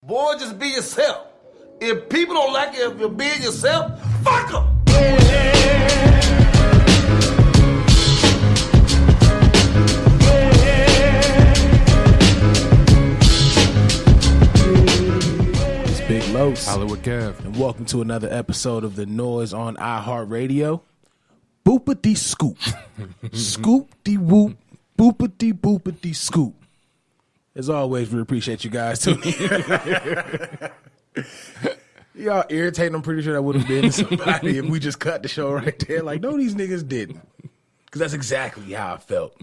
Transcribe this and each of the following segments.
Boy, just be yourself. If people don't like it if you're being yourself, fuck them. It's Big Los, Hollywood Kev, and welcome to another episode of the Noize on Hart Radio. Boopity scoop, scoop-de whoop, boopity boopity scoop. As always, we appreciate you guys tuning in. Y'all irritating. I'm pretty sure that would have been somebody if we just cut the show right there. Like, no, these niggas didn't. Because that's exactly how I felt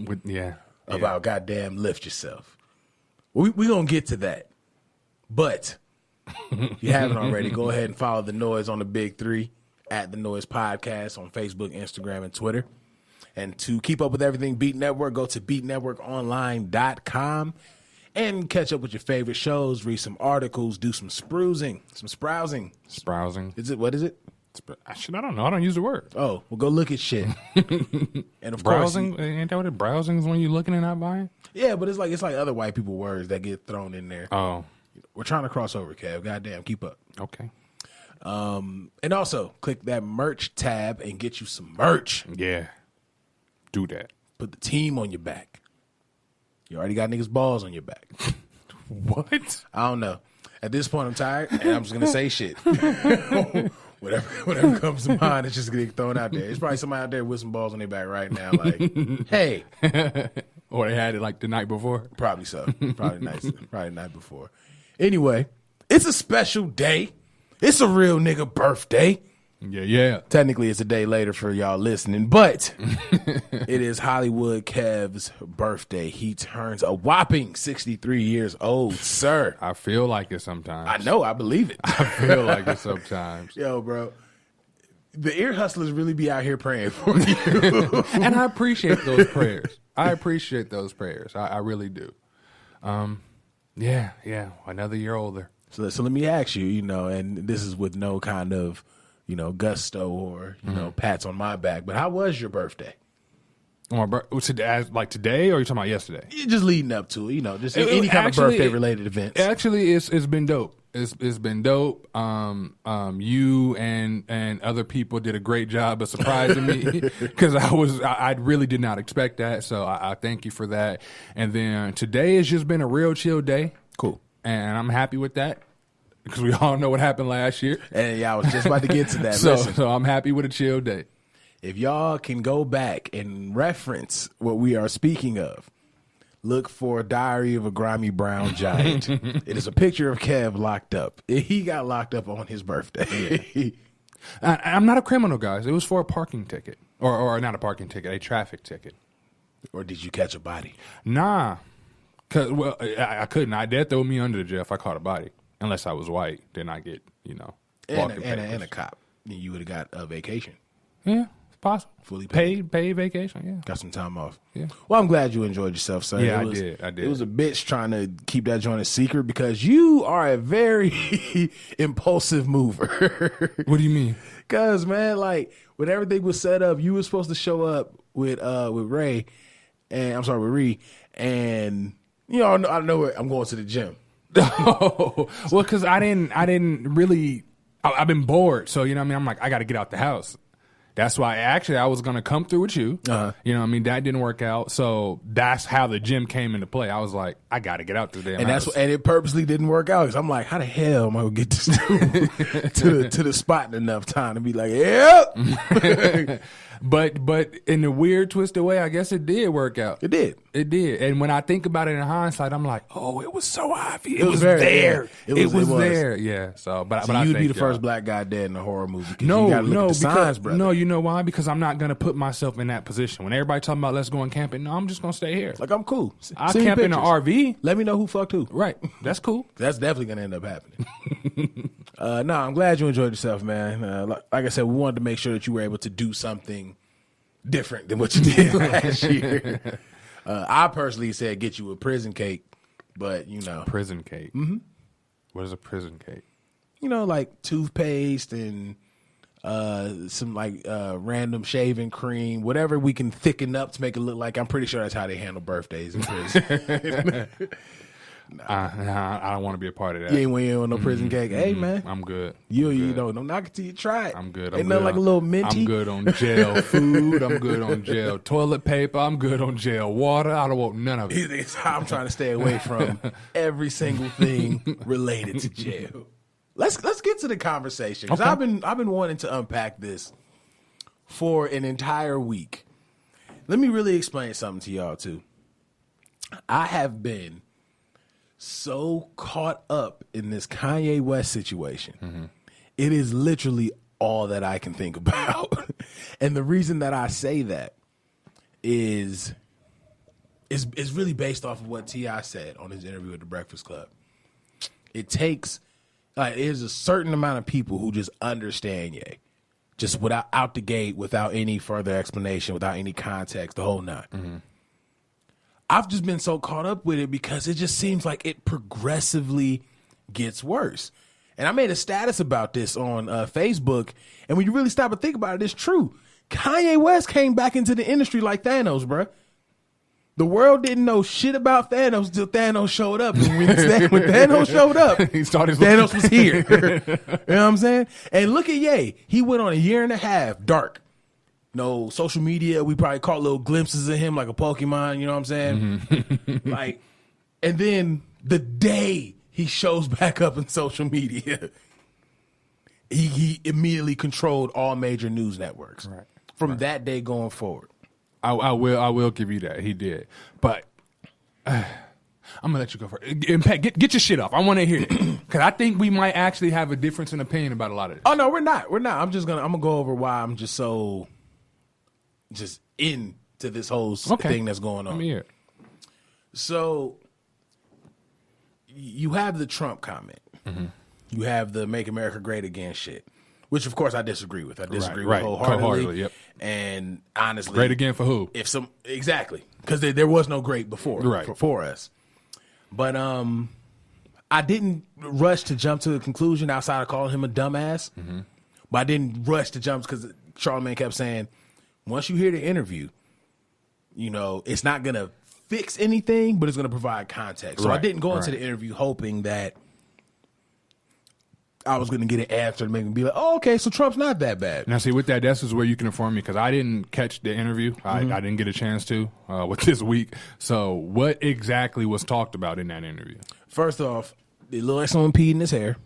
about goddamn lift yourself. We going to get to that. But if you haven't already, go ahead and follow The Noize on the Big Three at The Noize Podcast on Facebook, Instagram, and Twitter. And to keep up with everything Beat Network, go to beatnetworkonline.com. And catch up with your favorite shows, read some articles, do some sprousing, some sprousing. Sprousing. Is it? What is it? I don't know. I don't use the word. Oh, well, go look at shit. And of Browsing? course, Ain't that what it? Browsing is when you looking and not buying? yeah, but it's like other white people words that get thrown in there. Oh, We're trying to cross over, Kev. Goddamn, keep up. okay. And also, click that merch tab and get you some merch. Yeah. Do that. Put the team on your back. You already got niggas' balls on your back. What? I don't know. At this point, I'm tired, and I'm just gonna say shit. whatever comes to mind, it's just gonna get thrown out there. There's probably somebody out there with some balls on their back right now, like, hey. Or they had it like the night before? Probably so. Probably the night before. Anyway, it's a special day. It's a real nigga birthday. Yeah. Technically, it's a day later for y'all listening, but it is Hollywood Kev's birthday. He turns a whopping 63 years old, sir. I feel like it sometimes. I know, I believe it. I feel like it sometimes. Yo, bro, the ear hustlers really be out here praying for you. And I appreciate those prayers. I really do. Yeah. Another year older. So let me ask you, and this is with no kind of, gusto or, pats on my back, but how was your birthday? Like today, or are you talking about yesterday? Just leading up to it, just any kind of birthday related events. Actually, it's been dope. It's been dope. You and other people did a great job of surprising me because I really did not expect that. So I thank you for that. And then today has just been a real chill day. Cool. And I'm happy with that because we all know what happened last year. And yeah, I was just about to get to that. So I'm happy with a chill day. If y'all can go back and reference what we are speaking of, look for Diary of a Grimy Brown Giant. It is a picture of Kev locked up. He got locked up on his birthday. I'm not a criminal, guys. It was for a parking ticket. Or not a parking ticket, a traffic ticket. Or did you catch a body? Nah. Cause I couldn't. They'd throw me under the jail if I caught a body. Unless I was white. Then I get, walking and a cop. You would have got a vacation. Yeah. Possible. Fully paid vacation, yeah. Got some time off. Yeah. Well, I'm glad you enjoyed yourself, sir. Yeah, I did. It was a bitch trying to keep that joint a secret because you are a very impulsive mover. What do you mean? Because, man, like, when everything was set up, you were supposed to show up with Ree, and, I know I'm going to the gym. Oh, well, because I didn't really, I've been bored. So, I'm like, I got to get out the house. That's why I was going to come through with you. Uh-huh. That didn't work out. So that's how the gym came into play. I was like, I got to get out there. And and it purposely didn't work out because I'm like, how the hell am I going to get this dude to the spot in enough time to be like, yep. But in a weird, twisted way, I guess it did work out. It did. And when I think about it in hindsight, I'm like, oh, it was so obvious. It was there. It was there. Yeah. So, but you'd be the first black guy dead in a horror movie. No, you gotta look at the signs, brother. No, you know why? Because I'm not gonna put myself in that position. When everybody talking about let's go on camping, no, I'm just gonna stay here. Like, I'm cool. I camp in an RV. Let me know who fucked who. Right. That's cool. That's definitely gonna end up happening. No, I'm glad you enjoyed yourself, man. Like I said, we wanted to make sure that you were able to do something different than what you did last year. I personally said get you a prison cake, but Prison cake? Mm-hmm. What is a prison cake? Like toothpaste and some random shaving cream, whatever we can thicken up to make it look like. I'm pretty sure that's how they handle birthdays in prison. I don't want to be a part of that. You ain't went in on no prison cake. Hey, man. I'm good. You don't knock it till you try it. I'm good. Ain't nothing like a little minty. I'm good on jail food. I'm good on jail toilet paper. I'm good on jail water. I don't want none of it. I'm trying to stay away from every single thing related to jail. Let's get to the conversation, because I've been wanting to unpack this for an entire week. Let me really explain something to y'all too. I have been so caught up in this Kanye West situation. Mm-hmm. It is literally all that I can think about. And the reason that I say that is really based off of what T.I. said on his interview at the Breakfast Club. It takes, there's a certain amount of people who just understand Ye. Just without out the gate, without any further explanation, without any context, the whole nine. Mm-hmm. I've just been so caught up with it because it just seems like it progressively gets worse. And I made a status about this on Facebook, and when you really stop and think about it, it's true. Kanye West came back into the industry like Thanos, bruh. The world didn't know shit about Thanos until Thanos showed up. And when Thanos showed up, Thanos was here. You know what I'm saying? And look at Ye. He went on a year and a half dark. No social media. We probably caught little glimpses of him like a Pokemon. You know what I'm saying? Mm-hmm. And then the day he shows back up in social media, he immediately controlled all major news networks. Right. From that day going forward. I will give you that. He did. But I'm going to let you go first. Pat, get your shit off. I want to hear it. Because I think we might actually have a difference in opinion about a lot of this. Oh, no, we're not. I'm going to go over why I'm just into this whole thing that's going on. I'm here. So you have the Trump comment. Mm-hmm. You have the Make America Great Again shit. Which, of course, I disagree with. I disagree with wholeheartedly. Yep. And honestly, great again for who? Exactly, because there was no great before for us. But I didn't rush to jump to a conclusion outside of calling him a dumbass. Mm-hmm. But I didn't rush to jump because Charlamagne kept saying, once you hear the interview, it's not gonna fix anything, but it's gonna provide context. So I didn't go into the interview hoping that I was going to get an answer to make me be like, oh, okay, so Trump's not that bad. Now, see, with that, this is where you can inform me, because I didn't catch the interview. Mm-hmm. I didn't get a chance to with this week. So what exactly was talked about in that interview? First off, the little X1 peed in his hair.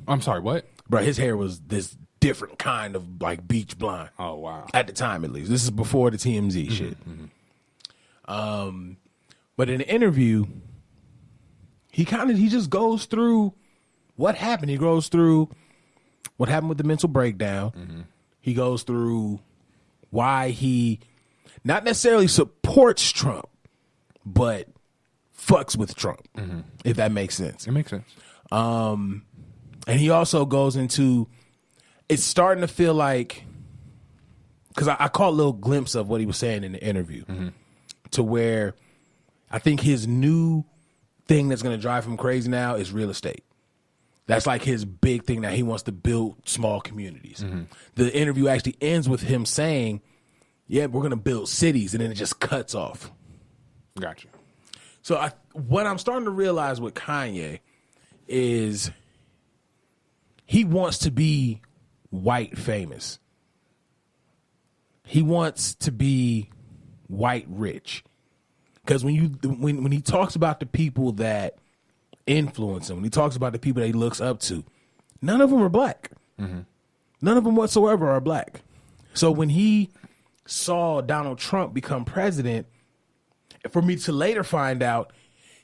I'm sorry, what? Bro, his hair was this different kind of beach blonde. Oh, wow. At the time, at least. This is before the TMZ shit. Mm-hmm. But in the interview, he just goes through what happened. He goes through what happened with the mental breakdown. Mm-hmm. He goes through why he not necessarily supports Trump, but fucks with Trump, if that makes sense. It makes sense. And he also goes into, it's starting to feel like, because I caught a little glimpse of what he was saying in the interview, to where I think his new thing that's going to drive him crazy now is real estate. That's like his big thing that he wants to build small communities. Mm-hmm. The interview actually ends with him saying, yeah, we're going to build cities, and then it just cuts off. Gotcha. So what I'm starting to realize with Kanye is he wants to be white famous. He wants to be white rich. Because when he talks about the people that influence him, when he talks about the people that he looks up to, none of them are black. Mm-hmm. None of them whatsoever are black. So when he saw Donald Trump become president, for me to later find out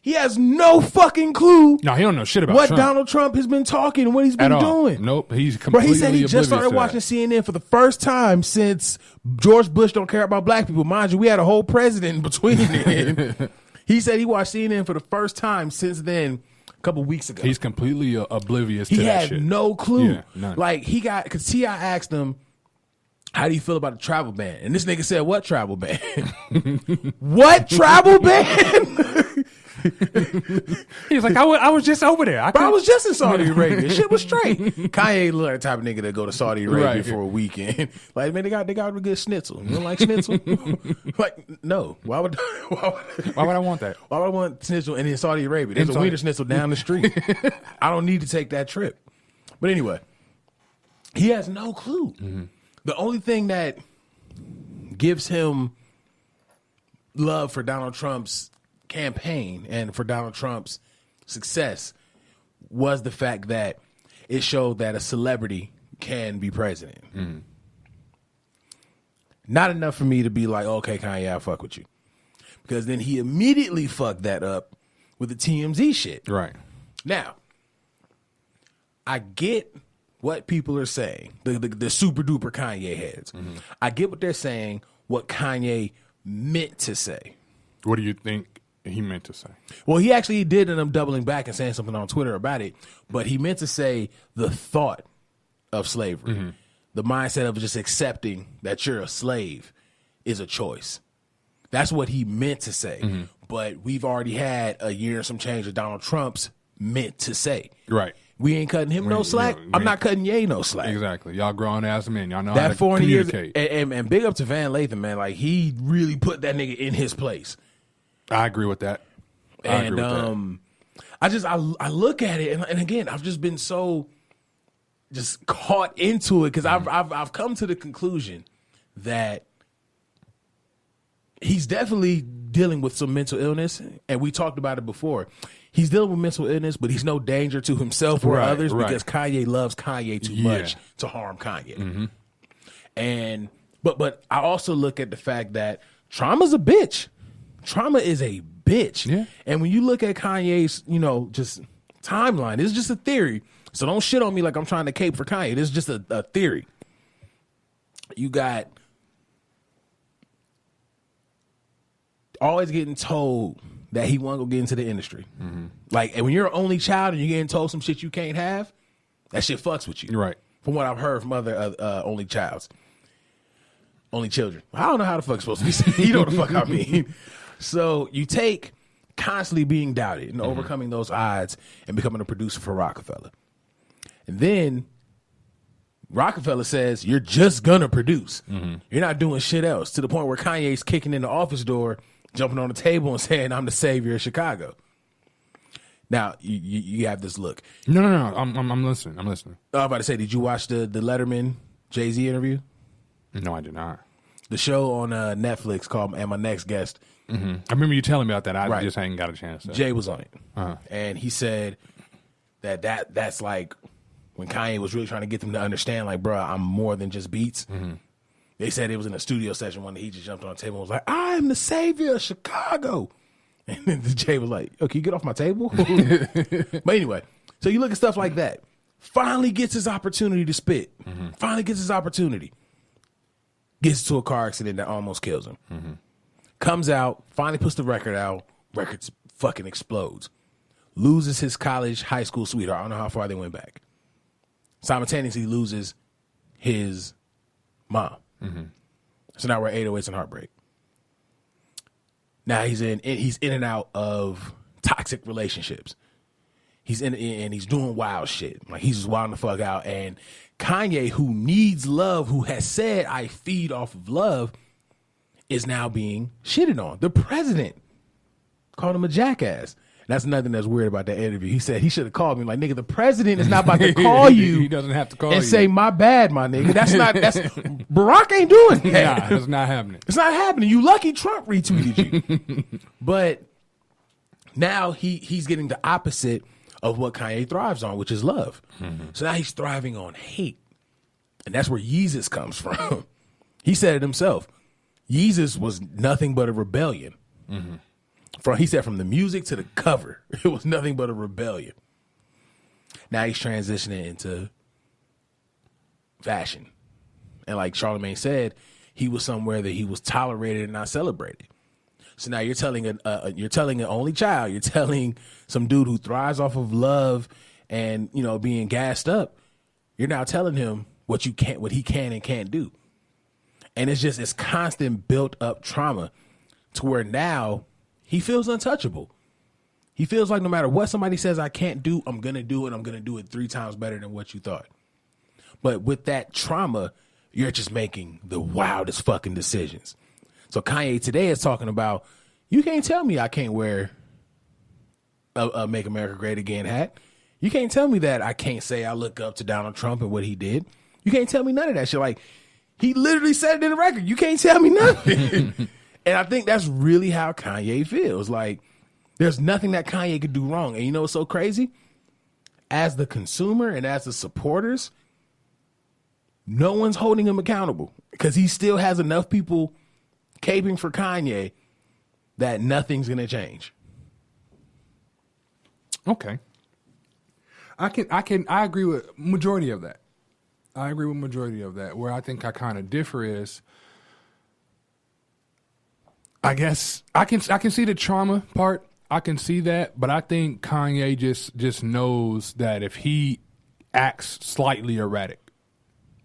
he has no fucking clue. No, he don't know shit about what Trump. Donald Trump has been talking and what he's been doing. Nope, he's completely he said he just started watching CNN for the first time since George Bush don't care about black people. Mind you, we had a whole president in between then. He said he watched CNN for the first time since then, a couple weeks ago. He's completely oblivious to that shit. He had no clue. Yeah, none. Because T.I. asked him, how do you feel about the travel ban? And this nigga said, what travel ban? What travel ban? He's like, I was just over there. I was just in Saudi Arabia. Shit was straight. Kanye look like the type of nigga that go to Saudi Arabia for a weekend. Like, man, they got a good schnitzel. You don't like schnitzel? Like, no. Why would I want that? Why would I want schnitzel in Saudi Arabia? There's a wiener schnitzel down the street. I don't need to take that trip. But anyway, he has no clue. Mm-hmm. The only thing that gives him love for Donald Trump's campaign and for Donald Trump's success was the fact that it showed that a celebrity can be president. Mm-hmm. Not enough for me to be like, okay, Kanye, I fuck with you. Because then he immediately fucked that up with the TMZ shit. Right. Now, I get what people are saying, the super duper Kanye heads. Mm-hmm. I get what they're saying, what Kanye meant to say. What do you think he meant to say? Well, he actually did end up doubling back and saying something on Twitter about it, but he meant to say the thought of slavery, mm-hmm. the mindset of just accepting that you're a slave is a choice. That's what he meant to say. Mm-hmm. But we've already had a year and some change of Donald Trump's meant to say. Right. We ain't cutting him no slack. I'm not cutting Ye no slack. Exactly. Y'all grown ass men. Y'all know that how to 400 years, communicate. and big up to Van Lathan, man. Like, he really put that nigga in his place. I agree with that. I look at it, and again, I've just been so just caught into it because I've come to the conclusion that he's definitely dealing with some mental illness, and we talked about it before. He's dealing with mental illness, but he's no danger to himself or others because Kanye loves Kanye too much to harm Kanye. Mm-hmm. And but I also look at the fact that trauma's a bitch. Trauma is a bitch. Yeah. And when you look at Kanye's, just timeline, it's just a theory. So don't shit on me like I'm trying to cape for Kanye. This is just a theory. You got always getting told that he won't go get into the industry. Mm-hmm. Like, and when you're an only child and you're getting told some shit you can't have, that shit fucks with you. Right. From what I've heard from other only children. I don't know how the fuck it's supposed to be said. You know what the fuck I mean. So you take constantly being doubted and overcoming those odds and becoming a producer for Rockefeller. And then Rockefeller says, you're just gonna produce. Mm-hmm. You're not doing shit else, to the point where Kanye's kicking in the office door, jumping on the table and saying, I'm the savior of Chicago. Now, you have this look. No. I'm listening. I was about to say, did you watch the Letterman Jay-Z interview? No, I did not. The show on Netflix called And My Next Guest. Mm-hmm. I remember you telling me about that. I just hadn't got a chance. Jay was on it. Uh-huh. And he said that's like when Kanye was really trying to get them to understand, like, bro, I'm more than just beats. Mm-hmm. They said it was in a studio session one day. He just jumped on the table and was like, I am the savior of Chicago. And then Jay was like, oh, can you get off my table? But anyway, so you look at stuff like that. Finally gets his opportunity to spit. Mm-hmm. Finally gets his opportunity. Gets into a car accident that almost kills him. Mm-hmm. Comes out, finally puts the record out. Record fucking explodes. Loses his high school sweetheart. I don't know how far they went back. Simultaneously loses his mom. Mm-hmm. So now we're at 808s and heartbreak. Now he's in and out of toxic relationships. He's in and he's doing wild shit. Like, he's just wilding the fuck out. And Kanye, who needs love, who has said, I feed off of love, is now being shitted on. The president called him a jackass. That's nothing that's weird about that interview. He said he should have called me. Like, nigga, the president is not about to call you. He doesn't have to call you. And say, my bad, my nigga. That's Barack ain't doing that. Nah, it's not happening. It's not happening. You lucky Trump retweeted you. But now he's getting the opposite of what Kanye thrives on, which is love. Mm-hmm. So now he's thriving on hate. And that's where Yeezus comes from. He said it himself. Yeezus was nothing but a rebellion. Mm-hmm. He said from the music to the cover, it was nothing but a rebellion. Now he's transitioning into fashion. And like Charlamagne said, he was somewhere that he was tolerated and not celebrated. So now you're telling an only child, you're telling some dude who thrives off of love and, being gassed up, you're now telling him what he can and can't do. And it's constant built up trauma to where now he feels untouchable. He feels like no matter what somebody says I can't do, I'm going to do it. I'm going to do it 3 times better than what you thought. But with that trauma, you're just making the wildest fucking decisions. So Kanye today is talking about, you can't tell me I can't wear a Make America Great Again hat. You can't tell me that I can't say I look up to Donald Trump and what he did. You can't tell me none of that shit. Like, he literally said it in the record. You can't tell me nothing. And I think that's really how Kanye feels. Like, there's nothing that Kanye could do wrong. And you know what's so crazy? As the consumer and as the supporters, no one's holding him accountable because he still has enough people caping for Kanye that nothing's going to change. Okay. I agree with majority of that. I agree with majority of that. Where I think I kind of differ is, I guess I can see the trauma part. I can see that, but I think Kanye just knows that if he acts slightly erratic,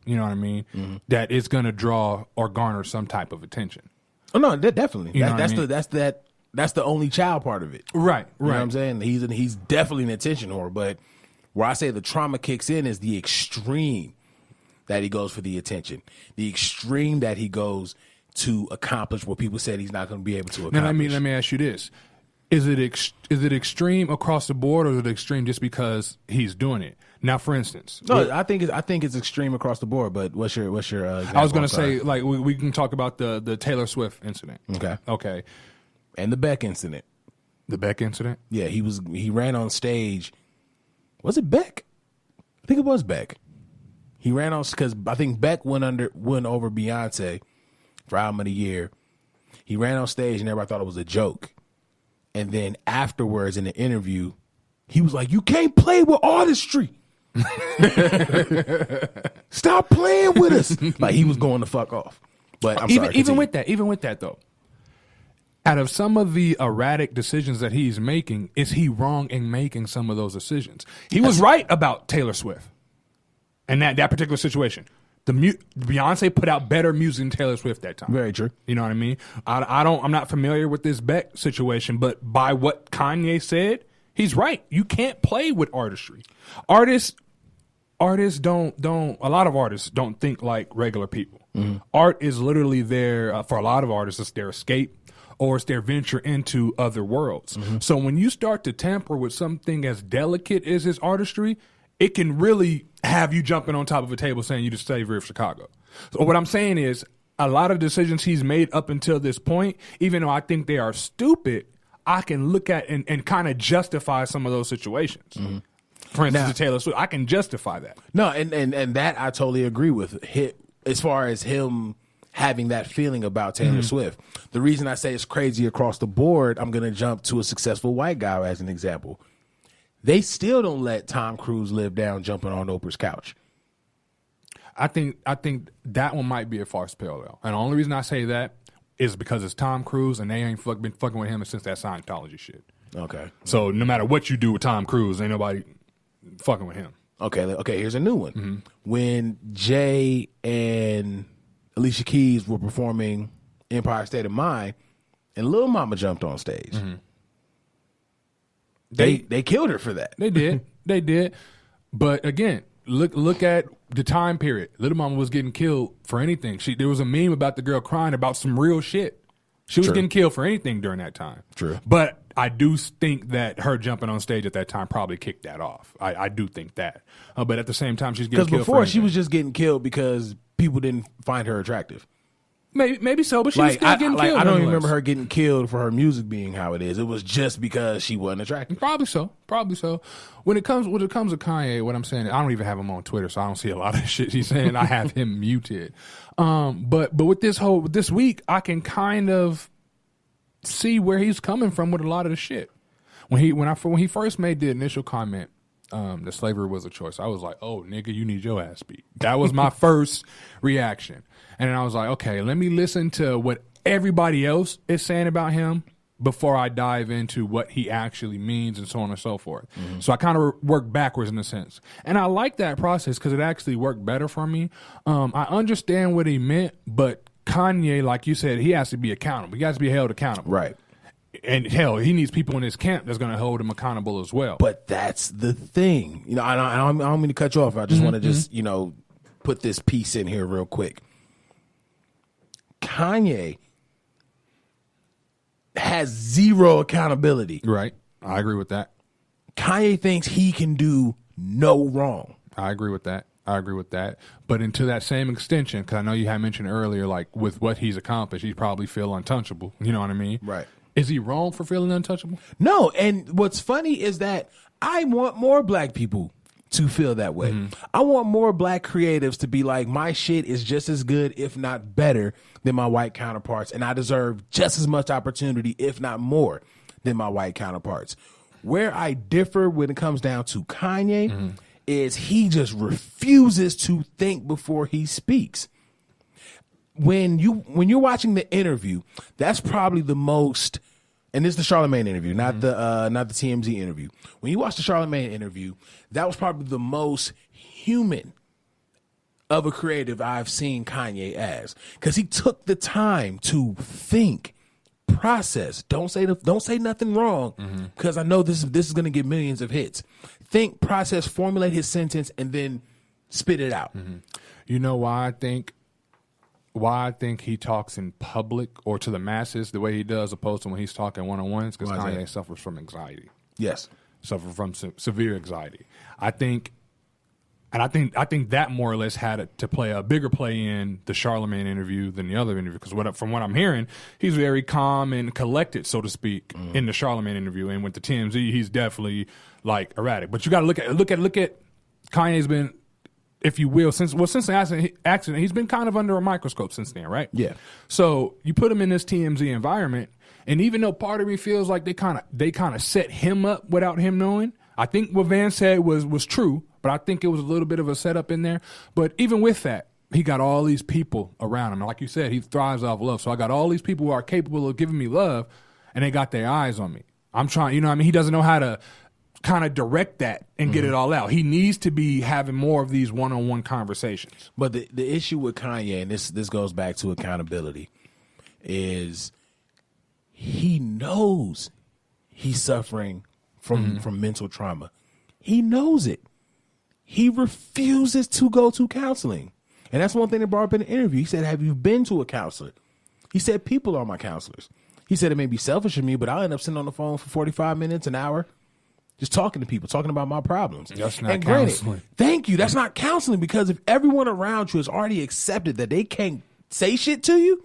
you know what I mean, that it's gonna draw or garner some type of attention. Oh no, definitely. You know what I mean? That's the only child part of it. Right. You know what I'm saying? He's definitely an attention whore, but where I say the trauma kicks in is the extreme that he goes for the attention, the extreme that he goes to accomplish what people said he's not going to be able to accomplish. Now, let me ask you this: is it extreme across the board, or is it extreme just because he's doing it? Now, for instance, no, I think it's extreme across the board. But what's your example? I was going to say, like, we can talk about the Taylor Swift incident. Okay, and the Beck incident. The Beck incident. Yeah, he ran on stage. Was it Beck? I think it was Beck. He ran on because I think Beck went over Beyonce for Album of the Year. He ran on stage and everybody thought it was a joke. And then afterwards in the interview, he was like, "You can't play with artistry. Stop playing with us." Like, he was going to fuck off. But I'm sorry. Even with that though, out of some of the erratic decisions that he's making, is he wrong in making some of those decisions? He was right about Taylor Swift and that particular situation. Beyonce put out better music than Taylor Swift that time. Very true. You know what I mean? I'm not familiar with this Beck situation, but by what Kanye said, he's right. You can't play with artistry. Artists don't. A lot of artists don't think like regular people. Art is literally their for a lot of artists, it's their escape or it's their venture into other worlds. So when you start to tamper with something as delicate as his artistry, it can really have you jumping on top of a table saying you the savior of Chicago. So what I'm saying is, a lot of decisions he's made up until this point, even though I think they are stupid, I can look at and kind of justify some of those situations. For instance, the Taylor Swift, I can justify that. No, and that I totally agree with. As far as him having that feeling about Taylor Swift, the reason I say it's crazy across the board, I'm going to jump to a successful white guy as an example. They still don't let Tom Cruise live down jumping on Oprah's couch. I think that one might be a farce parallel. And the only reason I say that is because it's Tom Cruise and they ain't been fucking with him since that Scientology shit. Okay. So no matter what you do with Tom Cruise, ain't nobody fucking with him. Okay, here's a new one. When Jay and Alicia Keys were performing Empire State of Mind and Lil Mama jumped on stage. They killed her for that. They did. They did. But again, look at the time period. Little Mama was getting killed for anything. There was a meme about the girl crying about some real shit. She was getting killed for anything during that time. True. But I do think that her jumping on stage at that time probably kicked that off. I do think that. But at the same time, she's getting killed. Because before she was just getting killed because people didn't find her attractive. Maybe so, but she was still getting killed. I don't even remember her getting killed for her music being how it is. It was just because she wasn't attractive. Probably so. When it comes to Kanye, what I'm saying, I don't even have him on Twitter, so I don't see a lot of shit he's saying. I have him muted. But with this week, I can kind of see where he's coming from with a lot of the shit. When he first made the initial comment, that slavery was a choice, I was like, "Oh, nigga, you need your ass beat." That was my first reaction. And then I was like, okay, let me listen to what everybody else is saying about him before I dive into what he actually means and so on and so forth. So I kind of worked backwards in a sense. And I like that process because it actually worked better for me. I understand what he meant, but Kanye, like you said, he has to be accountable. He has to be held accountable. Right. And hell, he needs people in his camp that's going to hold him accountable as well. But that's the thing. You know, I don't mean to cut you off. I just want to just, you know, put this piece in here real quick. Kanye has zero accountability. Right. I agree with that. Kanye thinks he can do no wrong. I agree with that. But into that same extension, because I know you had mentioned earlier, like with what he's accomplished, he probably feel untouchable. You know what I mean? Right. Is he wrong for feeling untouchable? No. And what's funny is that I want more black people to feel that way. I want more black creatives to be like, my shit is just as good, if not better, than my white counterparts. And I deserve just as much opportunity, if not more, than my white counterparts. Where I differ when it comes down to Kanye is he just refuses to think before he speaks. When you're watching the interview, that's probably the most, and this is the Charlamagne interview, not the TMZ interview. When you watch the Charlamagne interview, that was probably the most human of a creative I've seen Kanye as, because he took the time to think, process. Don't say nothing wrong, because I know this is going to get millions of hits. Think, process, formulate his sentence, and then spit it out. You know why I think he talks in public or to the masses the way he does, opposed to when he's talking one-on-ones? Because Kanye suffers from anxiety. Yes, suffers from severe anxiety. I think that more or less had to play a bigger play in the Charlamagne interview than the other interview. Because from what I'm hearing, he's very calm and collected, so to speak, in the Charlamagne interview. And with the TMZ, he's definitely like erratic. But you got to look at Kanye's been, if you will, since the accident, he's been kind of under a microscope since then, right? Yeah. So you put him in this TMZ environment, and even though part of me feels like they kind of set him up without him knowing, I think what Van said was true, but I think it was a little bit of a setup in there. But even with that, he got all these people around him. And like you said, he thrives off love. So I got all these people who are capable of giving me love, and they got their eyes on me. I'm trying, you know what I mean? He doesn't know how to kind of direct that and get it all out. He needs to be having more of these one-on-one conversations. But the issue with Kanye, and this goes back to accountability, is he knows he's suffering from mental trauma. He knows it. He refuses to go to counseling. And that's one thing that brought up in the interview. He said, have you been to a counselor? He said, people are my counselors. He said, it may be selfish of me, but I'll end up sitting on the phone for 45 minutes, an hour, just talking to people, talking about my problems. That's not counseling. Thank you. That's not counseling, because if everyone around you has already accepted that they can't say shit to you,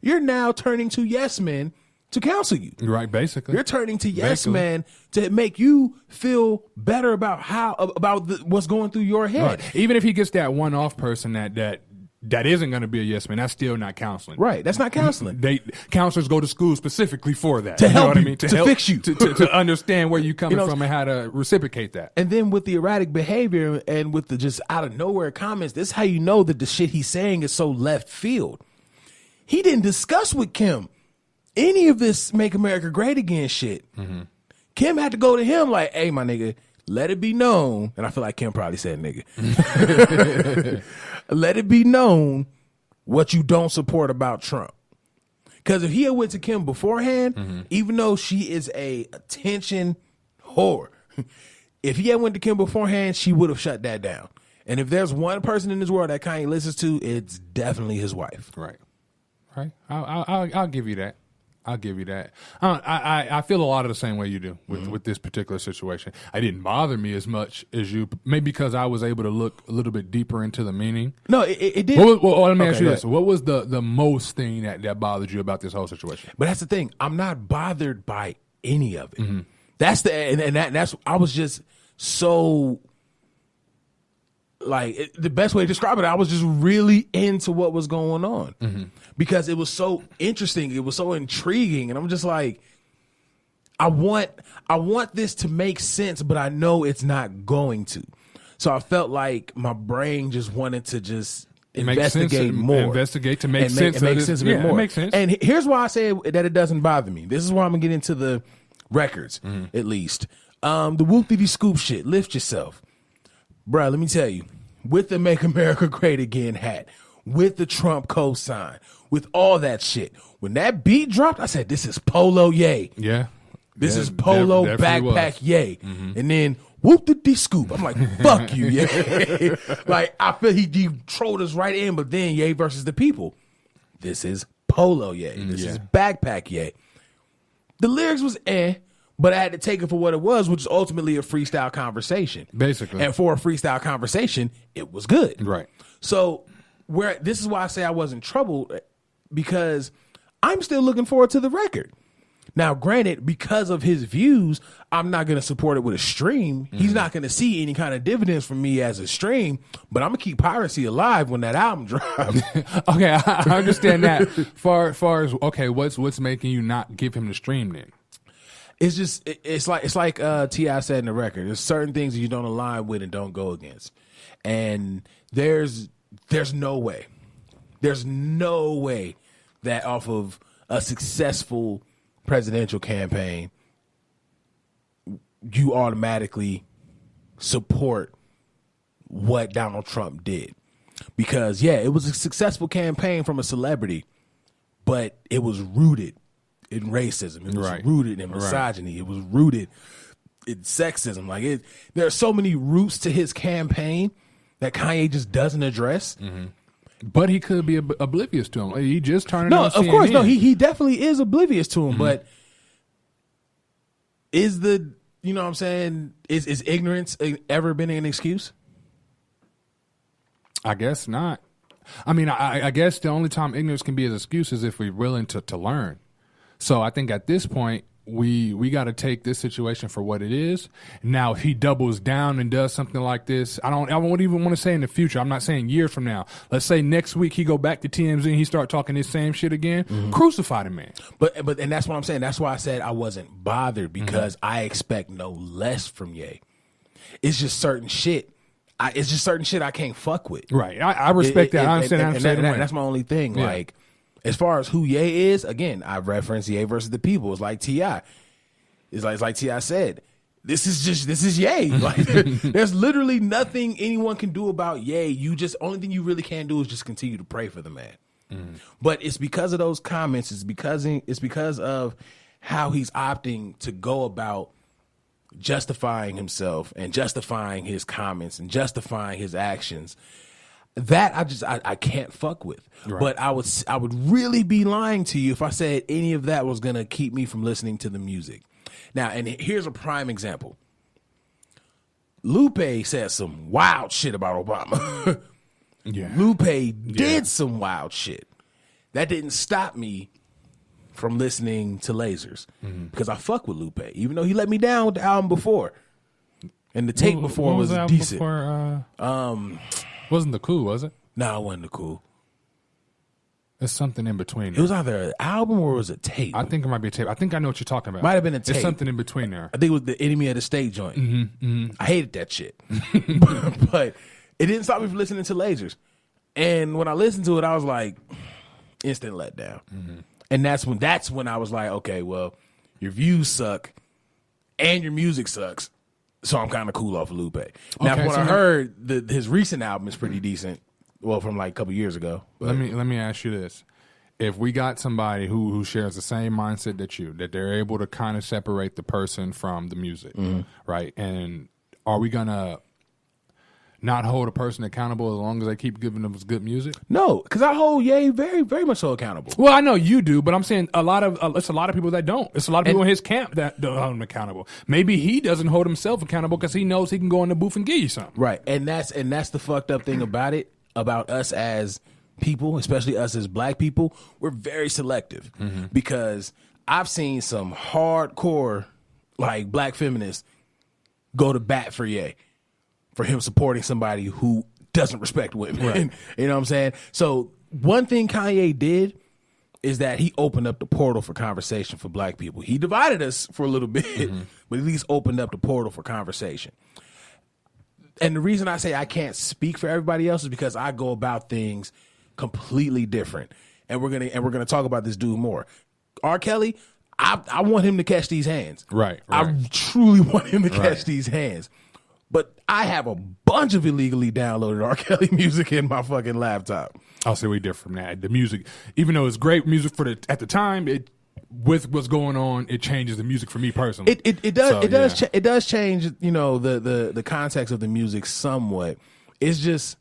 you're now turning to yes men to counsel you. Right, basically. You're turning to yes men to make you feel better about what's going through your head. Right. Even if he gets that one-off person that isn't going to be a yes man, that's still not counseling. Right, that's not counseling. Counselors go to school specifically for that. To help know what you, I mean? to help, fix you. To understand where you're coming from and how to reciprocate that. And then with the erratic behavior and with the just out of nowhere comments, this is how you know that the shit he's saying is so left field. He didn't discuss with Kim any of this Make America Great Again shit. Kim had to go to him like, hey, my nigga, let it be known. And I feel like Kim probably said nigga. Let it be known what you don't support about Trump. Because if he had went to Kim beforehand, even though she is a attention whore, if he had went to Kim beforehand, she would have shut that down. And if there's one person in this world that Kanye listens to, it's definitely his wife. Right. I'll give you that. I'll give you that. I feel a lot of the same way you do with this particular situation. It didn't bother me as much as you, maybe because I was able to look a little bit deeper into the meaning. No, it did. Let me ask you this. What was the most thing that bothered you about this whole situation? But that's the thing. I'm not bothered by any of it. That's that's I was just so, like, the best way to describe it, I was just really into what was going on. Because it was so interesting, it was so intriguing, and I'm just like, I want this to make sense, but I know it's not going to. So I felt like my brain just wanted to just investigate more. Investigate to make sense of it more. It makes sense. And here's why I say that it doesn't bother me. This is why I'm gonna get into the records, at least. The whoop-dee scoop shit, lift yourself. Bruh, let me tell you, with the Make America Great Again hat, with the Trump cosign, with all that shit. When that beat dropped, I said, this is Polo Ye. Yeah. This is Polo Backpack Ye. And then whoop the scoop. I'm like, fuck you, Ye. Like, I feel he trolled us right in, but then Ye versus the people. This is Polo Ye. This is Backpack Ye. The lyrics was but I had to take it for what it was, which is ultimately a freestyle conversation. Basically. And for a freestyle conversation, it was good. Right. So this is why I say I wasn't troubled, because I'm still looking forward to the record. Now, granted, because of his views, I'm not going to support it with a stream. He's not going to see any kind of dividends from me as a stream, but I'm going to keep piracy alive when that album drops. Okay, I understand that. Far as okay, what's making you not give him the stream then? It's just it's like T.I. said in the record. There's certain things that you don't align with and don't go against, and there's no way that off of a successful presidential campaign you automatically support what Donald Trump did, because it was a successful campaign from a celebrity, but it was rooted in racism. It was rooted in misogyny. It was rooted in sexism. Like there are so many roots to his campaign that Kanye just doesn't address. But he could be oblivious to him. He just turned No, on of CNN. course, no. He definitely is oblivious to him. But is the you know what I'm saying? Is ignorance ever been an excuse? I guess not. I mean, I guess the only time ignorance can be an excuse is if we're willing to learn. So I think at this point, we got to take this situation for what it is. Now, if he doubles down and does something like this, I won't even want to say in the future. I'm not saying years from now. Let's say next week he go back to TMZ and he start talking this same shit again. Crucify the man. But and that's what I'm saying. That's why I said I wasn't bothered, because I expect no less from Ye. It's just certain shit. It's just certain shit I can't fuck with. Right. I respect that. I understand. That's my only thing. Yeah. Like, as far as who Ye is, again, I reference Ye versus the people. It's like T.I. It's like T.I. said. This is Ye. Like, there's literally nothing anyone can do about Ye. Only thing you really can do is just continue to pray for the man. But it's because of those comments. It's because of how he's opting to go about justifying himself and justifying his comments and justifying his actions. That I can't fuck with. Right. But I would really be lying to you if I said any of that was gonna keep me from listening to the music. Now, and here's a prime example. Lupe said some wild shit about Obama. Lupe did some wild shit. That didn't stop me from listening to Lasers, because I fuck with Lupe, even though he let me down with the album before, and the take before was decent. Wasn't the Cool, was it? No, it wasn't the Cool. There's something in between there. It was either an album or it was a tape. I think it might be a tape. I think I know what you're talking about. Might have been a tape. There's something in between there. I think it was the Enemy of the State joint. I hated that shit. But it didn't stop me from listening to Lasers. And when I listened to it, I was like, instant letdown. And that's when I was like, okay, well, your views suck and your music sucks. So I'm kind of cool off of Lupe. Now, when I heard his recent album is pretty decent, well, from like a couple years ago. But. Let me ask you this: if we got somebody who shares the same mindset that they're able to kind of separate the person from the music, right? And are we gonna not hold a person accountable as long as they keep giving them good music? No, because I hold Ye very, very much so accountable. Well, I know you do, but I'm saying it's a lot of people that don't. It's a lot of people in his camp that don't hold him accountable. Maybe he doesn't hold himself accountable because he knows he can go in the booth and give you something. Right, and that's the fucked up thing about it, about us as people, especially us as black people. We're very selective because I've seen some hardcore like black feminists go to bat for Ye, for him supporting somebody who doesn't respect women. Right. You know what I'm saying? So one thing Kanye did is that he opened up the portal for conversation for black people. He divided us for a little bit, but at least opened up the portal for conversation. And the reason I say I can't speak for everybody else is because I go about things completely different. And we're gonna talk about this dude more. R. Kelly, I want him to catch these hands. Right. I truly want him to catch these hands. But I have a bunch of illegally downloaded R. Kelly music in my fucking laptop. I'll say we differ from that. The music, even though it's great music at the time, with what's going on, it changes the music for me personally. It does change, the context of the music somewhat. It's just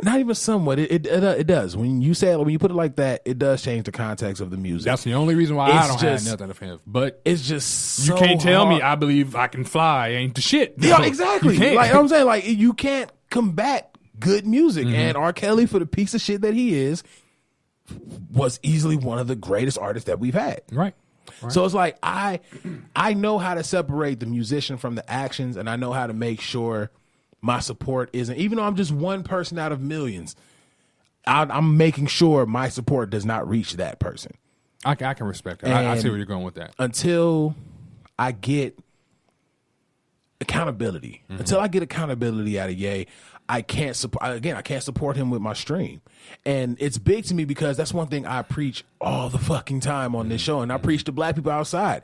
not even somewhat. It does. When you put it like that, it does change the context of the music. That's the only reason why I don't have nothing of him. But it's just so you can't tell hard. me I believe I can fly ain't the shit. Yeah, exactly. You can't. Like I'm saying, like you can't combat good music. And R. Kelly, for the piece of shit that he is, was easily one of the greatest artists that we've had. Right. So it's like I know how to separate the musician from the actions, and I know how to make sure my support isn't, even though I'm just one person out of millions, I'm making sure my support does not reach that person. I can respect that. I see where you're going with that. Until I get accountability. Until I get accountability out of Ye, I can't support him with my stream. And it's big to me because that's one thing I preach all the fucking time on this show, and I preach to black people outside.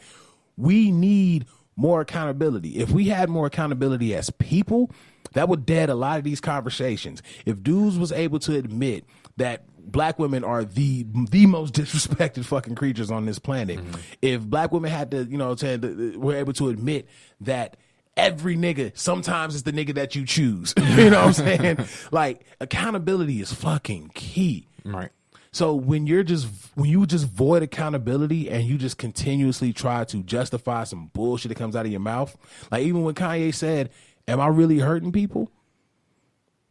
We need more accountability. If we had more accountability as people, that would dead a lot of these conversations. If dudes was able to admit that black women are the most disrespected fucking creatures on this planet, if black women had to, were able to admit that every nigga sometimes is the nigga that you choose. You know what I'm saying? Like, accountability is fucking key. Right. So when you just void accountability and you just continuously try to justify some bullshit that comes out of your mouth, like even when Kanye said, "Am I really hurting people?"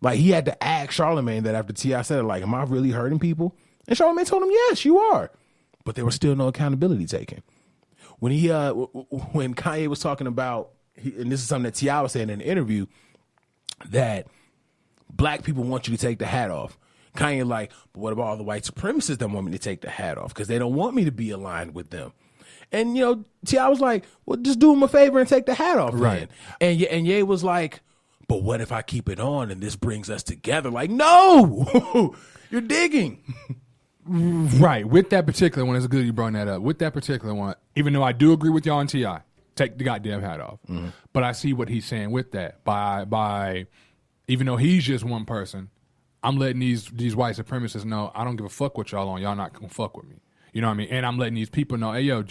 Like, he had to ask Charlamagne that after T.I. said it, like, "Am I really hurting people?" And Charlamagne told him, "Yes, you are." But there was still no accountability taken. When when Kanye was talking about, and this is something that T.I. was saying in an interview, that black people want you to take the hat off. Kanye like, "But what about all the white supremacists that want me to take the hat off? Because they don't want me to be aligned with them." And, T.I. was like, "Well, just do him a favor and take the hat off." Right. And Ye was like, "But what if I keep it on and this brings us together?" Like, no, you're digging. Right. With that particular one, it's good you brought that up. With that particular one, even though I do agree with y'all on T.I., take the goddamn hat off. But I see what he's saying with that. By even though he's just one person, I'm letting these white supremacists know I don't give a fuck what y'all on. Y'all not gonna fuck with me. You know what I mean? And I'm letting these people know, hey yo,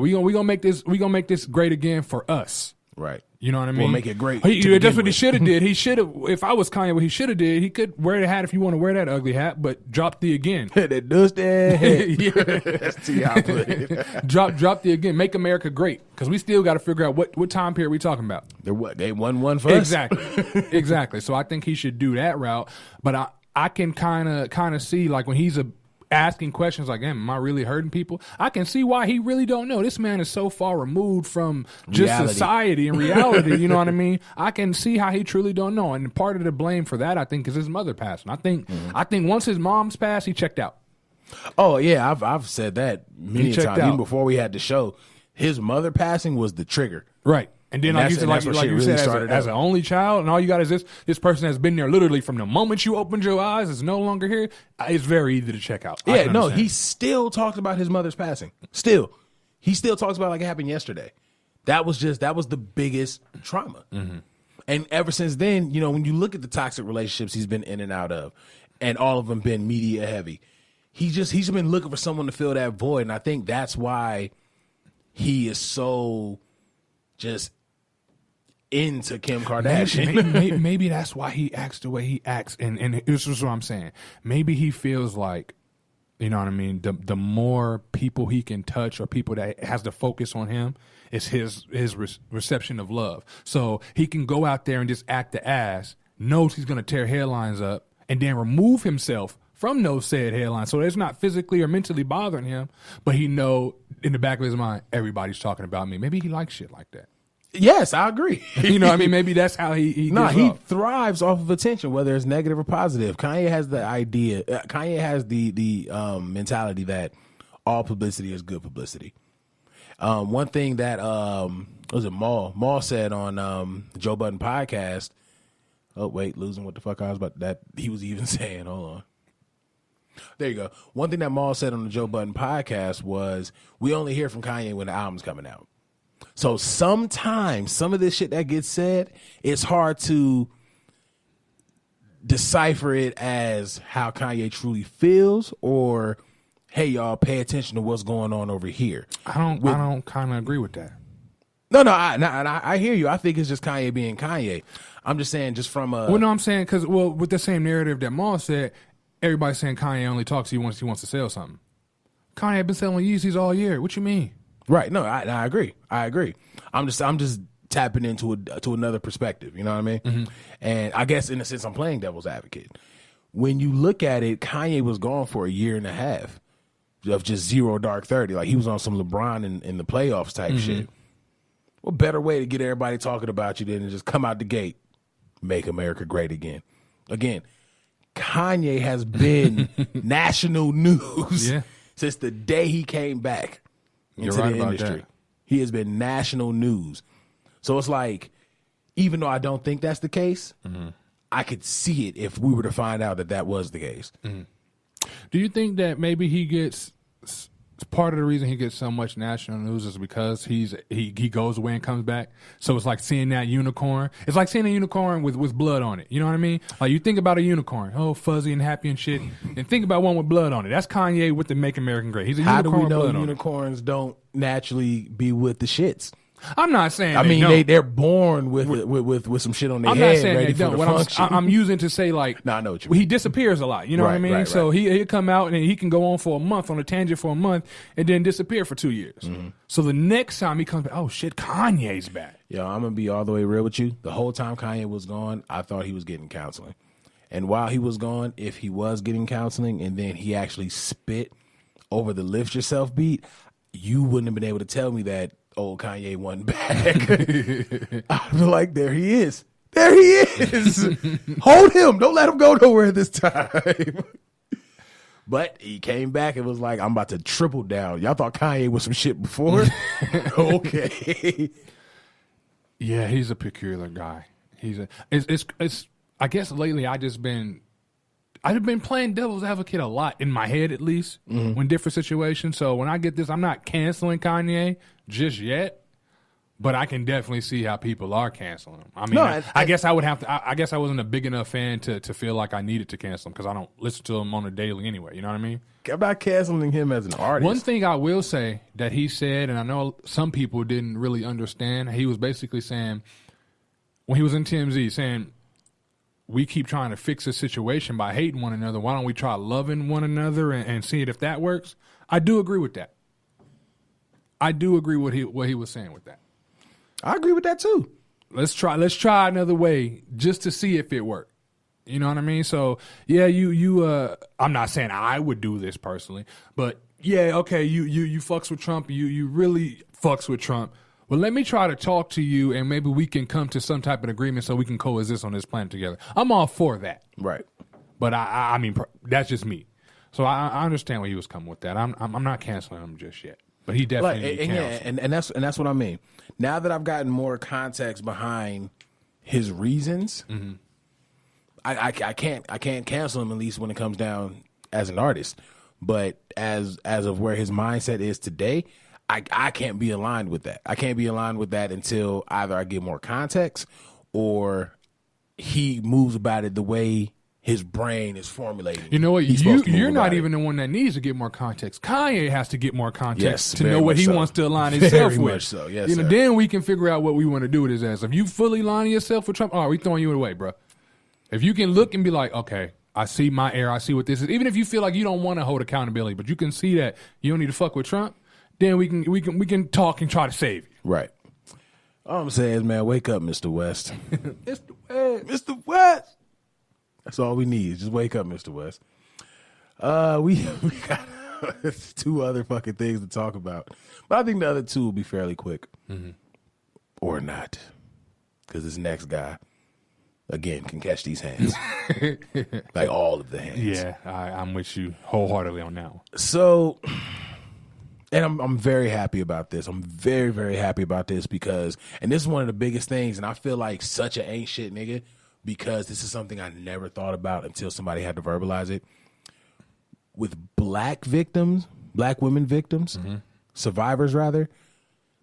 we gonna make this great again for us. Right. You know what I mean? We'll make it great. That's what he should have did. He should have. If I was Kanye, what he should have did, he could wear the hat if you want to wear that ugly hat, but drop the again. That dust that head. Yeah. That's T.I. put it. Drop the again. Make America great, because we still got to figure out what time period we talking about. They won one for us. Exactly. So I think he should do that route. But I can kind of see, like, when he's asking questions like, "Am I really hurting people?" I can see why he really don't know. This man is so far removed from just society and reality. You know what I mean? I can see how he truly don't know. And part of the blame for that, I think, is his mother passing. I think once his mom's passed, he checked out. Oh yeah, I've said that many times. Even before we had the show, his mother passing was the trigger. Right. And then, like you said, as an only child, and all you got is this person has been there literally from the moment you opened your eyes, is no longer here. It's very easy to check out. Yeah, no, he still talks about his mother's passing. He still talks about it like it happened yesterday. That was the biggest trauma. And ever since then, when you look at the toxic relationships he's been in and out of, and all of them been media heavy, he's been looking for someone to fill that void. And I think that's why he is so just into Kim Kardashian. Maybe that's why he acts the way he acts, and this is what I'm saying. Maybe he feels like, you know what I mean, the more people he can touch, or people that has the focus on him, is his reception of love. So he can go out there and just act the ass, knows he's gonna tear headlines up, and then remove himself from those said headlines, so it's not physically or mentally bothering him, but he know in the back of his mind, everybody's talking about me. Maybe he likes shit like that. Yes, I agree. You know what I mean? Maybe that's how he thrives off of attention, whether it's negative or positive. Kanye has the idea. Kanye has the mentality that all publicity is good publicity. One thing that was it Maul said on the Joe Budden podcast. Oh wait, losing what the fuck I was about that he was even saying. Hold on. There you go. One thing that Maul said on the Joe Budden podcast was, we only hear from Kanye when the album's coming out. So sometimes some of this shit that gets said, it's hard to decipher it as how Kanye truly feels, or hey, y'all, pay attention to what's going on over here. I don't kind of agree with that. No, I hear you. I think it's just Kanye being Kanye. I'm just saying, just from a. Well, no, I'm saying because with the same narrative that Maul said, everybody's saying Kanye only talks he wants to sell something. Kanye been selling Yeezys all year. What you mean? Right. No, I agree. I'm just tapping into to another perspective. You know what I mean? Mm-hmm. And I guess in a sense, I'm playing devil's advocate. When you look at it, Kanye was gone for a year and a half of just zero dark 30. Like he was on some LeBron in the playoffs type shit. What better way to get everybody talking about you than to just come out the gate, make America great again? Again, Kanye has been national news since the day he came back into the industry. That. He has been national news. So it's like, even though I don't think that's the case, I could see it if we were to find out that was the case. Do you think that maybe he gets part of the reason he gets so much national news is because he goes away and comes back? So it's like seeing that unicorn. It's like seeing a unicorn with blood on it. You know what I mean? Like you think about a unicorn, oh, fuzzy and happy and shit, and think about one with blood on it. That's Kanye with the Make America Great. He's a unicorn. How do we know unicorns don't naturally be with the shits? I'm not saying. I mean, they're born with some shit on their head. I'm not saying ready they don't. For the what I'm using to say, like, I know what you mean. He disappears a lot. You know what I mean? Right. So he'll come out and he can go on for a month on a tangent for a month and then disappear for 2 years. So the next time he comes back, oh shit, Kanye's back. Yo, I'm gonna be all the way real with you. The whole time Kanye was gone, I thought he was getting counseling. And while he was gone, if he was getting counseling and then he actually spit over the Lift Yourself beat, you wouldn't have been able to tell me that old Kanye won back. I'd be like, there he is. There he is. Hold him. Don't let him go nowhere this time. But he came back and was like, I'm about to triple down. Y'all thought Kanye was some shit before? Okay. Yeah, he's a peculiar guy. It's I guess lately I've been playing devil's advocate a lot in my head, at least, when different situations. So when I get this, I'm not canceling Kanye just yet, but I can definitely see how people are canceling him. I mean, I guess I would have to. I guess I wasn't a big enough fan to feel like I needed to cancel him because I don't listen to him on a daily anyway. You know what I mean? I'm not canceling him as an artist. One thing I will say that he said, and I know some people didn't really understand, he was basically saying, when he was in TMZ, saying, we keep trying to fix a situation by hating one another. Why don't we try loving one another and seeing if that works? I do agree with that. I do agree with what he was saying with that. I agree with that too. Let's try another way just to see if it worked. You know what I mean? So yeah, I'm not saying I would do this personally, but yeah, okay, you fucks with Trump, you really fucks with Trump. Well, let me try to talk to you, and maybe we can come to some type of agreement so we can coexist on this planet together. I'm all for that, right? But I mean, that's just me. So I understand where he was coming with that. I'm not canceling him just yet, but he definitely and that's what I mean. Now that I've gotten more context behind his reasons, I can't cancel him, at least when it comes down as an artist. But as of where his mindset is today, I can't be aligned with that. I can't be aligned with that until either I get more context or he moves about it the way his brain is formulating. You know what? You're not even the one that needs to get more context. Kanye has to get more context to know what he wants to align himself with. Much so. Yes, sir. Then we can figure out what we want to do with his ass. If you fully aligning yourself with Trump, we throwing you away, bro. If you can look and be like, okay, I see my error, I see what this is. Even if you feel like you don't want to hold accountability, but you can see that you don't need to fuck with Trump, then we can talk and try to save you. Right. All I'm saying is, man, wake up, Mr. West. Mr. West. That's all we need. Just wake up, Mr. West. We got two other fucking things to talk about, but I think the other two will be fairly quick, or not, because this next guy, again, can catch these hands, like all of the hands. Yeah, I'm with you wholeheartedly on that one. So. And I'm very happy about this. I'm very, very happy about this because, and this is one of the biggest things, and I feel like such an ain't shit nigga because this is something I never thought about until somebody had to verbalize it. With black victims, black women victims, survivors rather,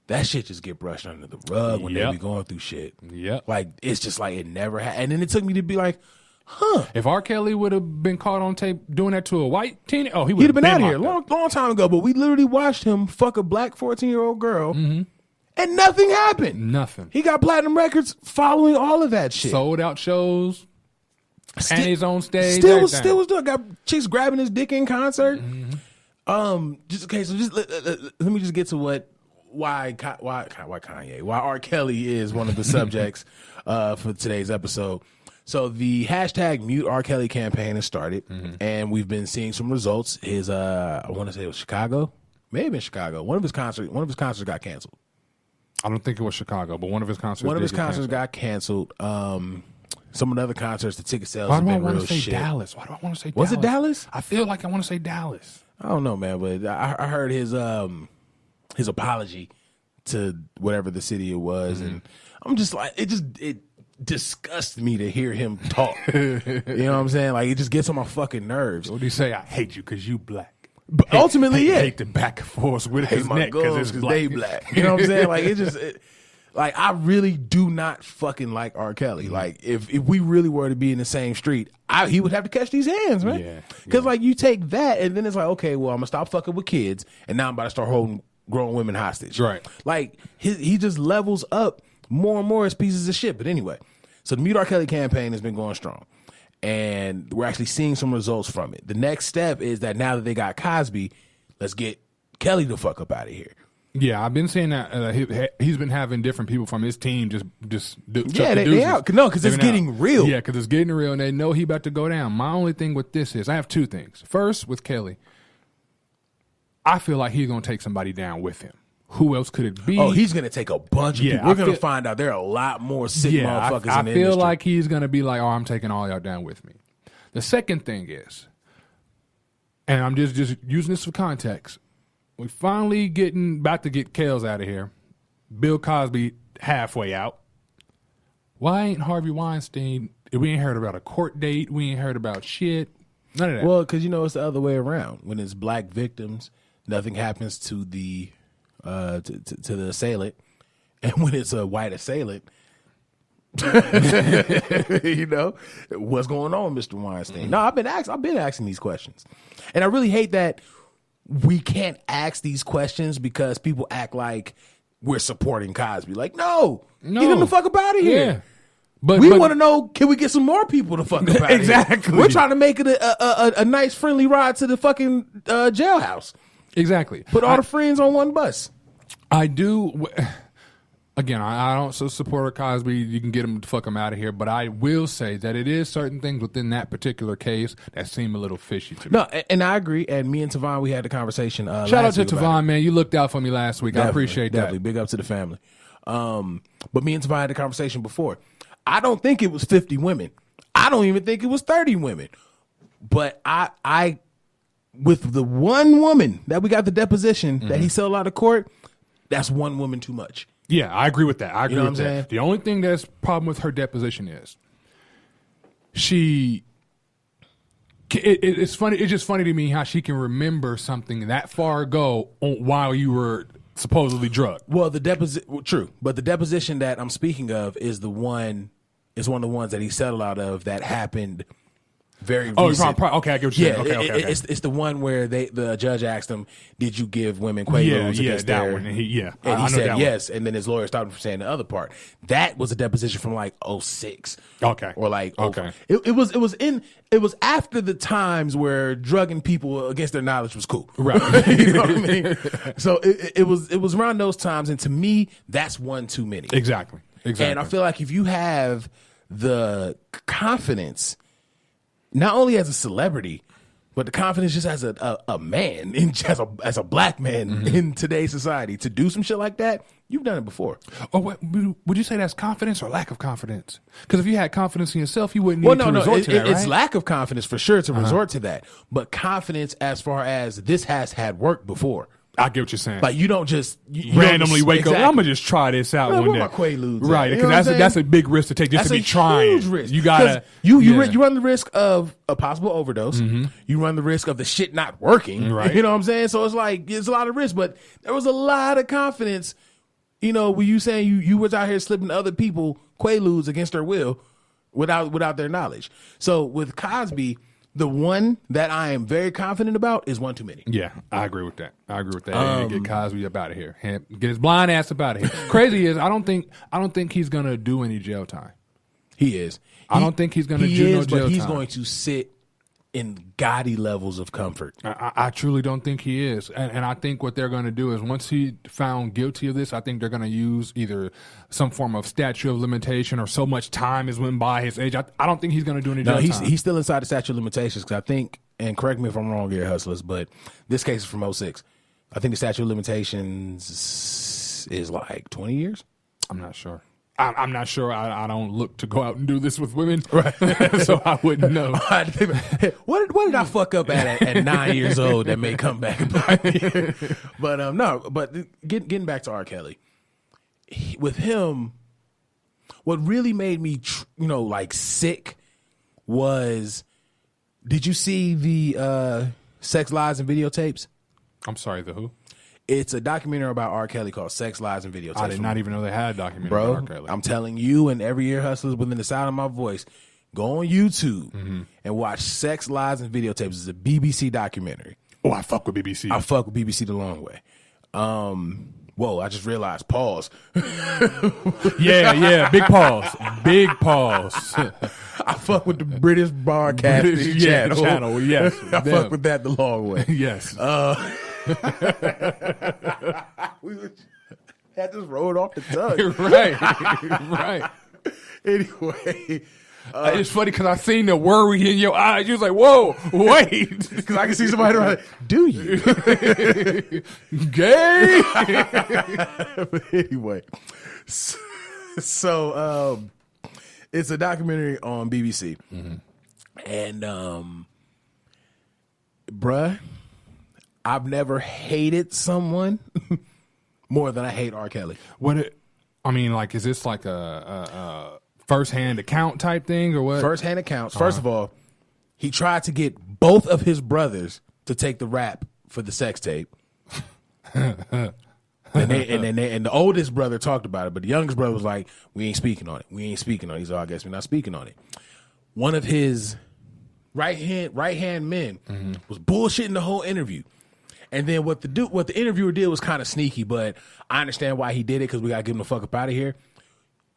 that shit just get brushed under the rug when they be going through shit. Yep. Like, it's just like it never had. And then it took me to be like, huh. If R. Kelly would have been caught on tape doing that to a white teen, he'd have been out of here long time ago. But we literally watched him fuck a black 14-year-old girl, and nothing happened. Nothing. He got platinum records following all of that shit. Sold out shows, and his own stage. Still was doing. Got chicks grabbing his dick in concert. Just okay. So just let me just get to why R. Kelly is one of the subjects for today's episode. So the hashtag MuteRKelly campaign has started, and we've been seeing some results. His I want to say it was Chicago, maybe in Chicago. One of his concerts got canceled. I don't think it was Chicago, but one of his concerts. Got canceled. Some of the other concerts, the ticket sales. Why do I want to say Dallas? Why do I want to say? Was it Dallas? I feel like I want to say Dallas. I don't know, man, but I heard his apology to whatever the city it was, and I'm just like, it disgusts me to hear him talk. You know what I'm saying? Like, it just gets on my fucking nerves. What do you say? I hate you because you black. But ultimately, hate the back and forth with his neck because they black. You know what I'm saying? Like, like, I really do not fucking like R. Kelly. Like, if we really were to be in the same street, he would have to catch these hands, man. Yeah. Because like, you take that, and then it's like, okay, well, I'm gonna stop fucking with kids, and now I'm about to start holding grown women hostage. Right. Like, he just levels up more and more as pieces of shit. But anyway, so the MuteRKelly campaign has been going strong, and we're actually seeing some results from it. The next step is that now that they got Cosby, let's get Kelly the fuck up out of here. Yeah, I've been saying that he's been having different people from his team just they out. No, because it's getting real. Yeah, because it's getting real, and they know he about to go down. My only thing with this is I have two things. First, with Kelly, I feel like he's going to take somebody down with him. Who else could it be? Oh, he's going to take a bunch of people. We're going to find out there are a lot more sick motherfuckers in the industry. I feel like he's going to be like, oh, I'm taking all y'all down with me. The second thing is, and I'm just using this for context, we finally about to get Kels out of here. Bill Cosby halfway out. Why ain't Harvey Weinstein? We ain't heard about a court date. We ain't heard about shit. None of that. Well, because it's the other way around. When it's black victims, nothing happens to the to the assailant, and when it's a white assailant, what's going on, Mr. Weinstein? No, I've been asking these questions, and I really hate that we can't ask these questions because people act like we're supporting Cosby. Like, no, get him the fuck up out of here. Yeah. But we want to know, can we get some more people to fuck up out of here? Exactly. We're trying to make it a nice, friendly ride to the fucking jailhouse. Exactly. Put all the friends on one bus. I do. Again, I don't support Cosby. You can get him to fuck him out of here. But I will say that it is certain things within that particular case that seem a little fishy to me. No, and I agree. And me and Tavon, we had the conversation. Shout out to Tavon, man. You looked out for me last week. I appreciate that. Definitely. Big up to the family. But me and Tavon had the conversation before. I don't think it was 50 women. I don't even think it was 30 women. But I with the one woman that we got the deposition that he settled out of court, that's one woman too much. Yeah, I agree with that. I agree with that. Saying? The only thing that's problem with her deposition is it's funny. It's just funny to me how she can remember something that far ago while you were supposedly drugged. Well, true, but the deposition that I'm speaking of is one of the ones that he settled out of that happened very recent. Okay, I get what you're saying. Okay. It's the one where the judge asked him, "Did you give women Quaaludes against that their?" one. And he said yes, and then his lawyer stopped him from saying the other part. That was a deposition from like 2006. Okay, or like okay. It was after the times where drugging people against their knowledge was cool, right? You know what I mean? So it was around those times, and to me, that's one too many. Exactly. And I feel like if you have the confidence, not only as a celebrity, but the confidence just as a man, as a black man in today's society, to do some shit like that, you've done it before. Oh, would you say that's confidence or lack of confidence? Because if you had confidence in yourself, you wouldn't need to resort to that, right? It's lack of confidence for sure to resort to that. But confidence as far as this has had worked before. I get what you're saying. Like, you don't just randomly wake up. I'm gonna just try this out one day. My Quaaludes, right? Because that's a big risk to take. Just to be trying. Huge risk. You gotta. You run the risk of a possible overdose. You run the risk of the shit not working. Right. You know what I'm saying? So it's like it's a lot of risk. But there was a lot of confidence You know, were you saying you was out here slipping other people quaaludes against their will without their knowledge? So with Cosby, the one that I am very confident about is one too many. Yeah, I agree with that. Get Cosby up out of here. Get his blind ass up out of here. Crazy is I don't think he's gonna do any jail time. He is. I don't think he's gonna do no jail time. But he's going to sit in gaudy levels of comfort. I truly don't think he is. And I think what they're going to do is once he found guilty of this, I think they're going to use either some form of statute of limitation or so much time has went by his age. I don't think he's going to do any jail time. He's still inside the statute of limitations because I think, and correct me if I'm wrong here, hustlers, but this case is from 2006. I think the statute of limitations is like 20 years. I'm not sure. I'm not sure. I don't look to go out and do this with women, right? So I wouldn't know. What did I fuck up at 9 years old that may come back and bite me? But no. But getting back to R. Kelly, with him, what really made me like sick was, did you see the Sex, Lies, and Videotapes? I'm sorry, the who? It's a documentary about R. Kelly called Sex, Lies, and Videotapes. I did not even know they had a documentary about R. Kelly. I'm telling you and every ear hustlers within the sound of my voice, go on YouTube and watch Sex, Lies, and Videotapes. It's a BBC documentary. Oh, I fuck with BBC. I fuck with BBC the long way. Whoa, I just realized. Pause. Yeah. Big pause. Big pause. I fuck with the British Broadcasting channel. Yes. I fuck with that the long way. Yes. We had this rolled off the tongue. Right. Anyway, it's funny because I seen the worry in your eyes. You was like, "Whoa, wait," because I can see somebody like, "Do you?" Gay. But anyway, so it's a documentary on BBC, and bruh, I've never hated someone more than I hate R. Kelly. Like, is this like a first-hand account type thing or what? First-hand accounts. First of all, he tried to get both of his brothers to take the rap for the sex tape. and the oldest brother talked about it, but the youngest brother was like, we ain't speaking on it. He's like, I guess we're not speaking on it. One of his right hand men was bullshitting the whole interview. And then what the interviewer did was kind of sneaky, but I understand why he did it because we got to get him the fuck up out of here.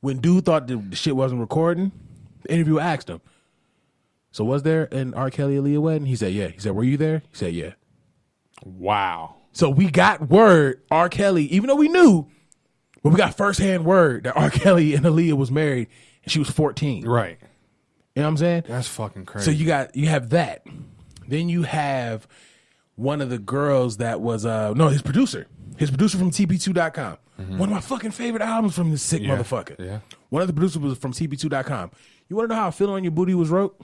When dude thought the shit wasn't recording, the interviewer asked him, so was there an R. Kelly Aaliyah wedding? He said, yeah. He said, were you there? He said, yeah. Wow. So we got word R. Kelly, even though we knew, but we got firsthand word that R. Kelly and Aaliyah was married and she was 14. Right. You know what I'm saying? That's fucking crazy. So you have that. Then you have one of the girls that was his producer from TP2.com. One of my fucking favorite albums from this sick motherfucker. Yeah. One of the producers was from TP2.com. You want to know how "Feeling on Your Booty" was wrote?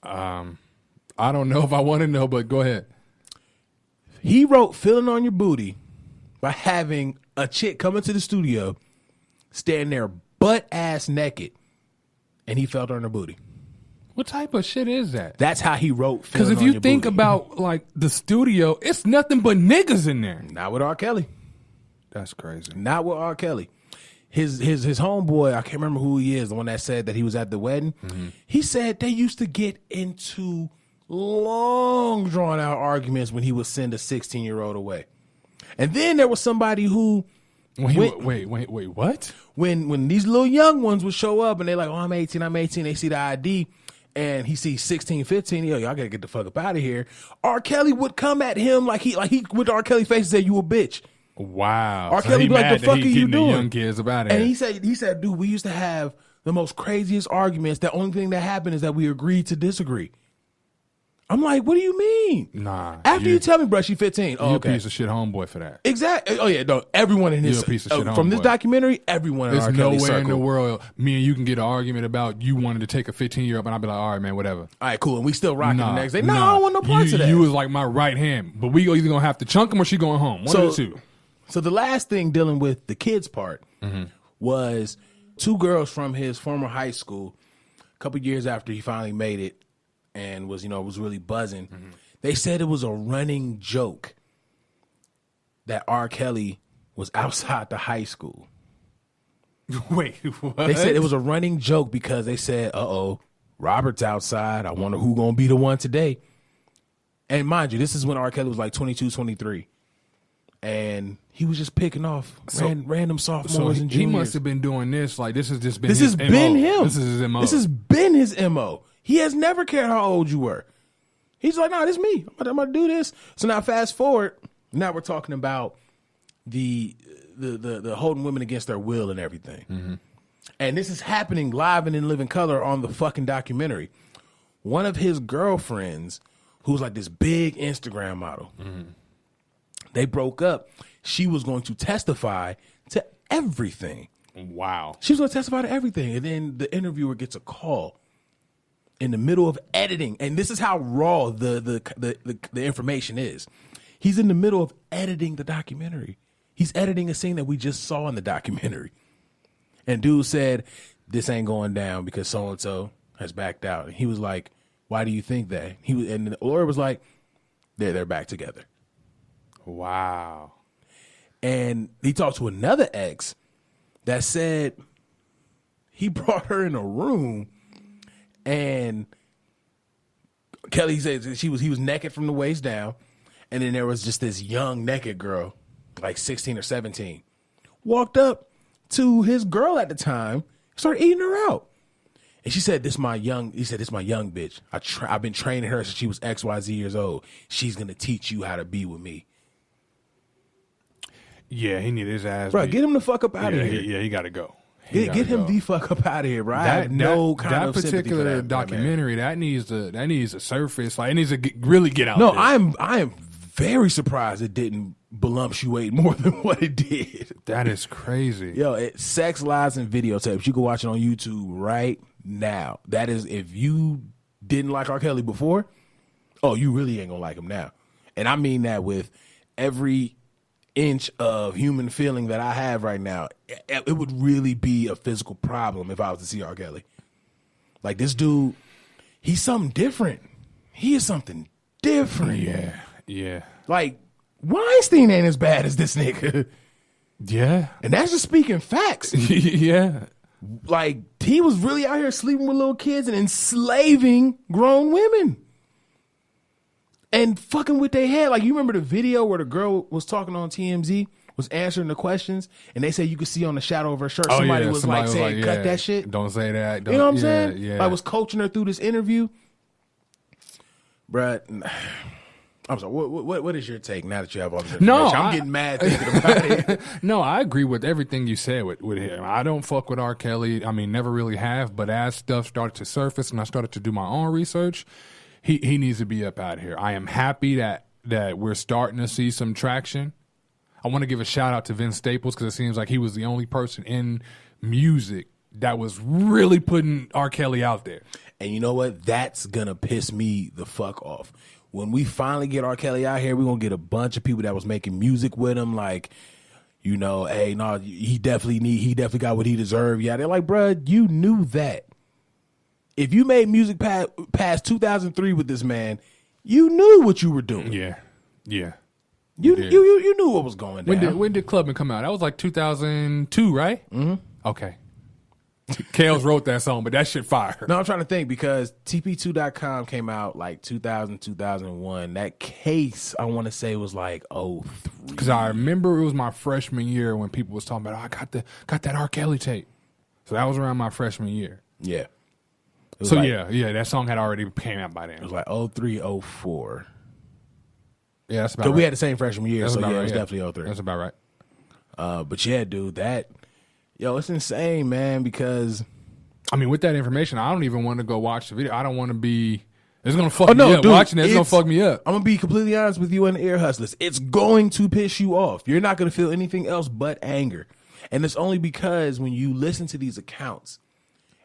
I don't know if I want to know, but go ahead. He wrote "Feeling on Your Booty" by having a chick come into the studio, stand there butt ass naked, and he felt on her booty. What type of shit is that? That's how he wrote. Because if you think about like the studio, it's nothing but niggas in there. Not with R. Kelly. That's crazy. Not with R. Kelly. His homeboy, I can't remember who he is, the one that said that he was at the wedding. He said they used to get into long drawn out arguments when he would send a 16-year-old away. And then there was somebody who wait, what? When these little young ones would show up and they're like, oh, I'm 18, they see the ID and he sees 16, 15, y'all gotta get the fuck up out of here. R. Kelly would come at him like he with R. Kelly face and say, you a bitch. Wow. R. Kelly be like, the fuck are you doing? Young kids about it. And he said, dude, we used to have the most craziest arguments. The only thing that happened is that we agreed to disagree. I'm like, what do you mean? Nah. After you tell me, bro, she 15. Oh, you okay. a piece of shit homeboy for that. Exactly. Oh, yeah. No, everyone in his... You a piece of shit from homeboy. this documentary, everyone in There's R. Kelly's nowhere circle. in the world me and you can get an argument about you wanted to take a 15-year-old and I'll be like, all right, man, whatever. All right, cool. And we still rocking the next day. No, I don't want no parts of that. You was like my right hand. But we either going to have to chunk him or she going home. One of the two. So the last thing dealing with the kids part was two girls from his former high school, a couple years after he finally made it and was really buzzing. They said it was a running joke that R. Kelly was outside the high school. Wait, what? They said it was a running joke because they said, Robert's outside. I wonder who gonna be the one today. And mind you, this is when R. Kelly was like 22, 23. And he was just picking off random sophomores and juniors. He must have been doing this. Like, this has just been This his has been him. This is his MO. This has been his MO. He has never cared how old you were. He's like, this is me. I'm going to do this. So now fast forward. Now we're talking about the holding women against their will and everything. Mm-hmm. And this is happening live and in living color on the fucking documentary. One of his girlfriends, who's like this big Instagram model, they broke up. She was going to testify to everything. Wow. She was going to testify to everything. And then the interviewer gets a call in the middle of editing. And this is how raw the information is. He's in the middle of editing the documentary. He's editing a scene that we just saw in the documentary. And dude said, this ain't going down because so-and-so has backed out. And he was like, why do you think that? And the lawyer was like, they're back together. Wow. And he talked to another ex that said he brought her in a room and Kelly said he was naked from the waist down. And then there was just this young naked girl, like 16 or 17, walked up to his girl at the time, started eating her out. And she said, this is my young bitch. I've been training her since she was XYZ years old. She's going to teach you how to be with me. Yeah, he needed his ass. Bro, get him the fuck up out of here. He got to go. Get him the fuck up out of here, bro. I have no kind of sympathy for particular that documentary, that needs to surface. Like, it needs to really get out. No, there. I am very surprised it didn't voluptuate more than what it did. That is crazy. Yo, Sex, Lies, and Videotapes. You can watch it on YouTube right now. That is, if you didn't like R. Kelly before, you really ain't gonna like him now. And I mean that with every inch of human feeling that I have right now. It would really be a physical problem if I was to see R. Kelly. Like, this dude, he's something different. He is something different. Yeah. Like, Weinstein ain't as bad as this nigga. Yeah. And that's just speaking facts. Yeah. Like, he was really out here sleeping with little kids and enslaving grown women. And fucking with their head. Like, you remember the video where the girl was talking on TMZ, was answering the questions, and they say you could see on the shadow of her shirt, somebody was saying, cut that shit. Don't say that. You know what I'm saying? Yeah. Like, was coaching her through this interview. Bruh, I'm sorry, what is your take now that you have all this information? No, I'm getting mad thinking about it. No, I agree with everything you said with him. I don't fuck with R. Kelly. I mean, never really have, but as stuff started to surface and I started to do my own research, he needs to be up out of here. I am happy that we're starting to see some traction. I want to give a shout out to Vince Staples because it seems like he was the only person in music that was really putting R. Kelly out there. And you know what? That's going to piss me the fuck off. When we finally get R. Kelly out here, we're going to get a bunch of people that was making music with him. Like, you know, hey, no, he definitely got what he deserved. Yeah, they're like, bruh, you knew that. If you made music past 2003 with this man, you knew what you were doing. Yeah. You knew what was going down. When did Clubbing come out? That was like 2002, right? Mm-hmm. Okay. Kales wrote that song, but that shit fire. No, I'm trying to think because TP2.com came out like 2000, 2001. That case, I want to say, was like 03. Because I remember it was my freshman year when people was talking about, I got that R. Kelly tape. So that was around my freshman year. Yeah. So like, yeah, that song had already came out by then. It was like 03, 04. Yeah, that's about right. We had the same freshman year, so yeah, it was definitely 03. That's about right. But yeah, dude, it's insane, man, because I mean, with that information, I don't even want to go watch the video. I don't want to be. It's gonna fuck me up. Dude, watching it's gonna fuck me up. I'm gonna be completely honest with you and the ear hustlers. It's going to piss you off. You're not gonna feel anything else but anger, and it's only because when you listen to these accounts,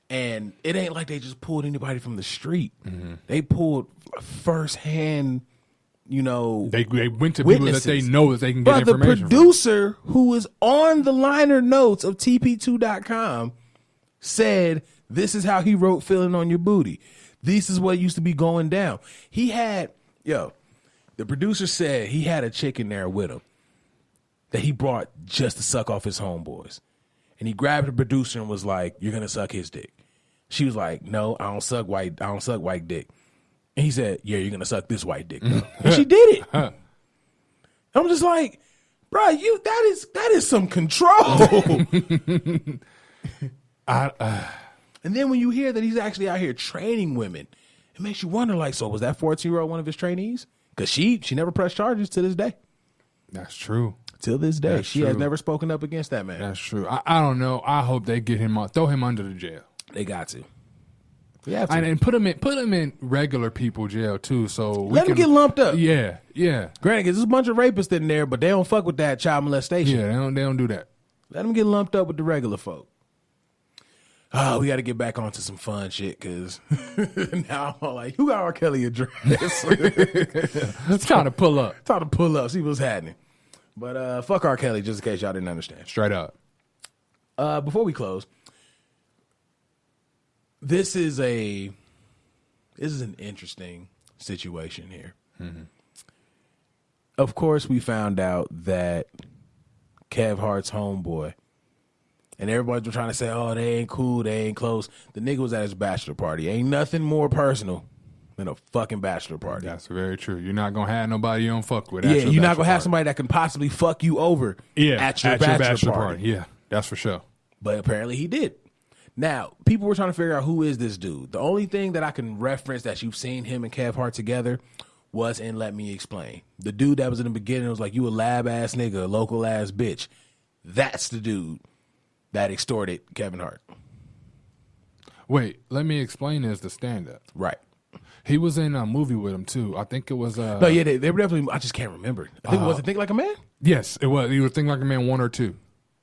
and it ain't like they just pulled anybody from the street. Mm-hmm. They pulled firsthand. You know, they went to witnesses. People that they know that they can get information the producer who is on the liner notes of TP2.com said, this is how he wrote Feeling on Your Booty. This is what used to be going down. The producer said he had a chick in there with him. that he brought just to suck off his homeboys. And he grabbed the producer and was like, "You're gonna suck his dick." She was like, "No, I don't suck white dick." And he said, "Yeah, you're gonna suck this white dick." And she did it. I'm just like, bro, that is some control. And then when you hear that he's actually out here training women, it makes you wonder, like, so was that 14-year-old one of his trainees? Because she never pressed charges to this day. That's true. Till this day, That's she true. has never spoken up against that man. That's true. I don't know. I hope they get him throw him under the jail. They got to. We have to. And put him in regular people jail too. So Let him get lumped up. Yeah. Granted, because there's a bunch of rapists in there, but they don't fuck with that child molestation. Yeah, they don't do that. Let them get lumped up with the regular folk. Oh, we got to get back onto some fun shit because now I'm all like, who got R. Kelly address? It's trying to pull up. Time to pull up, see what's happening. But fuck R. Kelly, just in case y'all didn't understand. Straight up. Before we close, this is an interesting situation here. Mm-hmm. Of course, we found out that Kev Hart's homeboy, and everybody's been trying to say, "Oh, they ain't cool, they ain't close." The nigga was at his bachelor party. Ain't nothing more personal than a fucking bachelor party. That's very true. You're not gonna have nobody you don't fuck with. Yeah, you're not gonna have somebody that can possibly fuck you over. At your bachelor party. Yeah, that's for sure. But apparently he did. Now, people were trying to figure out who is this dude. The only thing that I can reference that you've seen him and Kev Hart together was in Let Me Explain. The dude that was in the beginning was like, "You a lab ass nigga, a local ass bitch." That's the dude that extorted Kevin Hart. Wait, Let Me Explain is the stand-up. Right. He was in a movie with him too. I think it was. No, yeah, they were definitely. I just can't remember. I think it was Think Like a Man. Yes, it was. He was Think Like a Man 1 or 2.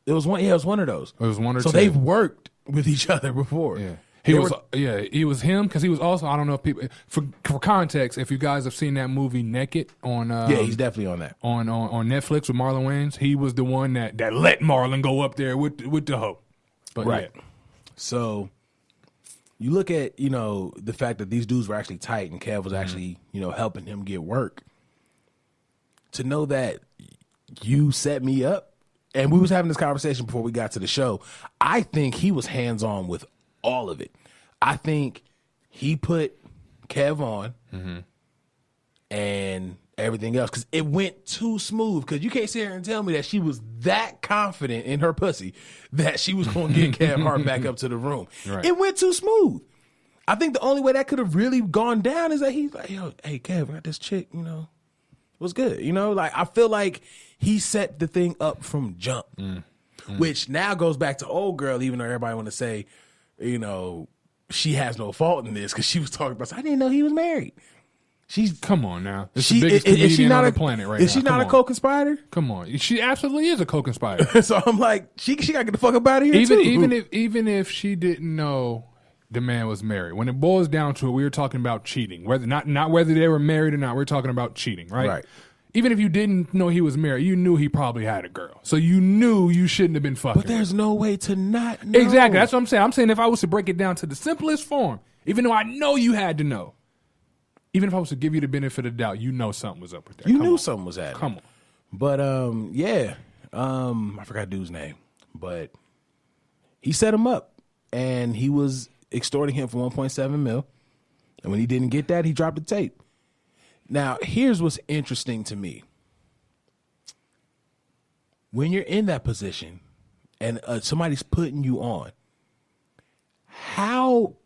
It was one. Yeah, it was one of those. It was 1 or 2. So they've worked with each other before. Yeah. He was him because he was also, I don't know if people, for context, if you guys have seen that movie Naked on yeah, he's definitely on that on Netflix with Marlon Wayans. He was the one that let Marlon go up there with the hoe. But right. Yeah. So you look at the fact that these dudes were actually tight and Kev was actually helping him get work. To know that you set me up, and we was having this conversation before we got to the show. I think he was hands on with all of it. I think he put Kev on and everything else because it went too smooth. Because you can't sit here and tell me that she was that confident in her pussy that she was going to get Kev Hart back up to the room. Right. It went too smooth. I think the only way that could have really gone down is that he's like, "Yo, hey Kev, I got this chick, what's good?" Like I feel like he set the thing up from jump, which now goes back to old girl. Even though everybody want to say, she has no fault in this because she was talking about, "I didn't know he was married." Come on now. It's the biggest comedian on the planet right now. Is she not a co-conspirator? Come on. She absolutely is a co-conspirator. So I'm like, she got to get the fuck up out of here even if she didn't know the man was married. When it boils down to it, we were talking about cheating. Whether not whether they were married or not, we're talking about cheating, right? Right. Even if you didn't know he was married, you knew he probably had a girl. So you knew you shouldn't have been fucking. But there's no way to not know. Exactly. That's what I'm saying. I'm saying if I was to break it down to the simplest form, even though I know you had to know, even if I was to give you the benefit of the doubt, you know something was up with that. You knew something was happening. Come on. But I forgot dude's name, but he set him up and he was extorting him for 1.7 mil. And when he didn't get that, he dropped the tape. Now, here's what's interesting to me. When you're in that position and somebody's putting you on, how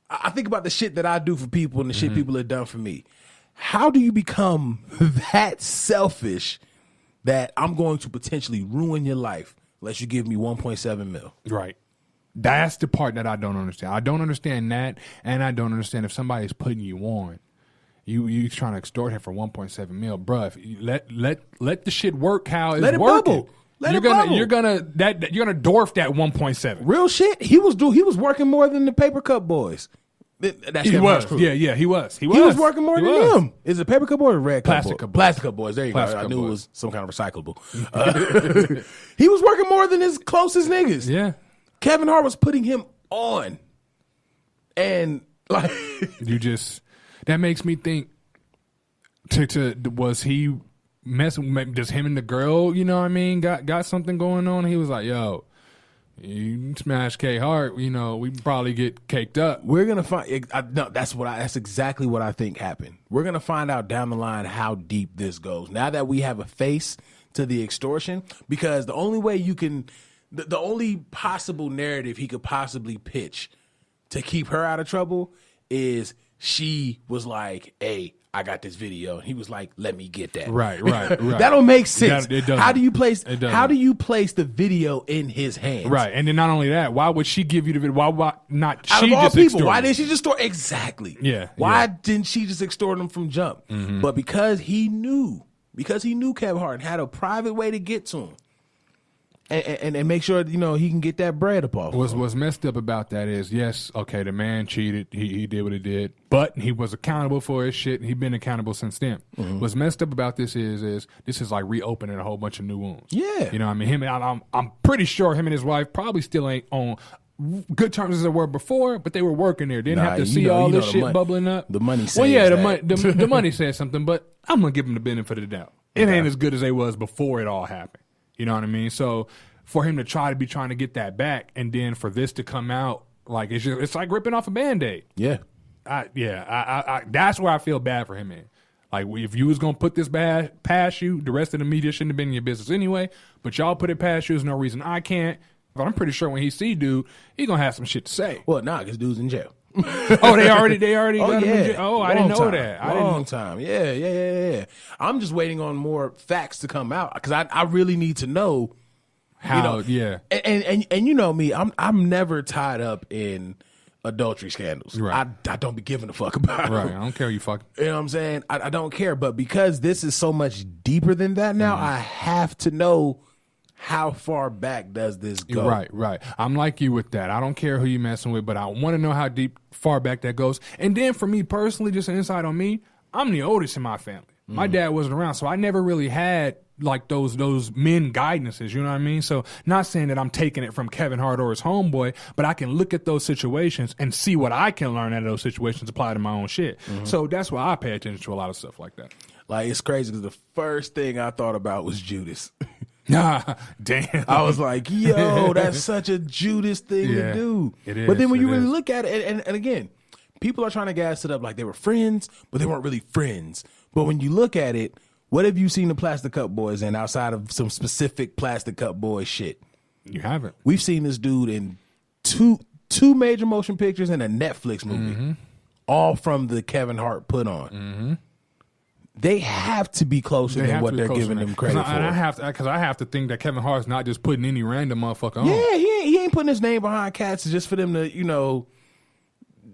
I think about the shit that I do for people and the shit people have done for me. How do you become that selfish that I'm going to potentially ruin your life unless you give me 1.7 mil? Right. That's the part that I don't understand. I don't understand that, and I don't understand if somebody's putting you on. You trying to extort him for 1.7 mil, bruh. Let the shit work how it's Let it working. bubble. Let it bubble. You're gonna dwarf that 1.7. Real shit. He was working more than the Paper Cup Boys. That's He was. Crew. Yeah, he was. He was working more than them. Is it Paper Cup Boys or Red Cup Plastic Boys? Cup Boys. Plastic Cup Boys. There you Plastic go. I Cup knew Boys. it was some kind of recyclable. He was working more than his closest niggas. Yeah. Kevin Hart was putting him on. And like that makes me think was he just him and the girl, you know what I mean, got something going on. He was like, yo, you smash K Hart, you know, we probably get caked up. We're gonna find. No, that's exactly what I think happened. We're gonna find out down the line how deep this goes. Now that we have a face to the extortion, because the only way you can, the only possible narrative he could possibly pitch to keep her out of trouble is she was like, "Hey, I got this video," and he was like, "Let me get that." Right. That don't make sense. It doesn't. How do you place? It doesn't. How do you place the video in his hands? Right, and then not only that, why would she give you the video? Why not? Out She of all just people, extort why him? didn't she just extort? Exactly. Yeah, Why yeah. didn't she just extort him from jump? But because he knew Kev Hart and had a private way to get to him, and make sure you know he can get that bread up off. What's messed up about that is, yes, okay, the man cheated. He did what he did, but he was accountable for his shit. He's been accountable since then. What's messed up about this is this is like reopening a whole bunch of new wounds. Yeah. You know what I mean? I'm pretty sure him and his wife probably still ain't on good terms as they were before, but they were working there. Didn't have to see all this shit bubbling up. The money says well, yeah, that. the money says something, but I'm going to give him the benefit of the doubt. It ain't as good as they was before it all happened. You know what I mean? So for him to trying to get that back, and then for this to come out, like it's like ripping off a Band-Aid. Yeah. I that's where I feel bad for him, man. Like, if you was gonna put this bad past you, the rest of the media shouldn't have been in your business anyway. But y'all put it past you. There's no reason I can't. But I'm pretty sure when he see dude, he gonna have some shit to say. Well, nah, because dude's in jail. Oh, they already Oh, got him in yeah. jail? Oh, I didn't know Long that. time. Long time. Yeah. I'm just waiting on more facts to come out because I really need to know How? you know, Yeah. And you know me, I'm never tied up in adultery scandals. Right. I don't be giving a fuck about Right. them. I don't care you fuck. You know what I'm saying? I don't care. But because this is so much deeper than that now, I have to know how far back does this go. Right. I'm like you with that. I don't care who you messing with, but I want to know how far back that goes. And then for me personally, just an insight on me, I'm the oldest in my family. My dad wasn't around, so I never really had like those men guidances, you know what I mean? So not saying that I'm taking it from Kevin Hart or his homeboy, but I can look at those situations and see what I can learn out of those situations, apply to my own shit. So that's why I pay attention to a lot of stuff like that. Like, it's crazy because the first thing I thought about was Judas. Damn. I was like, yo, that's such a Judas thing to do. It is. But then when you It really is. look at it, and again, people are trying to gas it up like they were friends, but they weren't really friends. But when you look at it, what have you seen the Plastic Cup Boys in outside of some specific Plastic Cup Boy shit? You haven't. We've seen this dude in two major motion pictures and a Netflix movie, all from the Kevin Hart put on. They have to be closer than what they're giving them credit for. Because I have to think that Kevin Hart's not just putting any random motherfucker on. Yeah, he ain't putting his name behind cats just for them to, you know,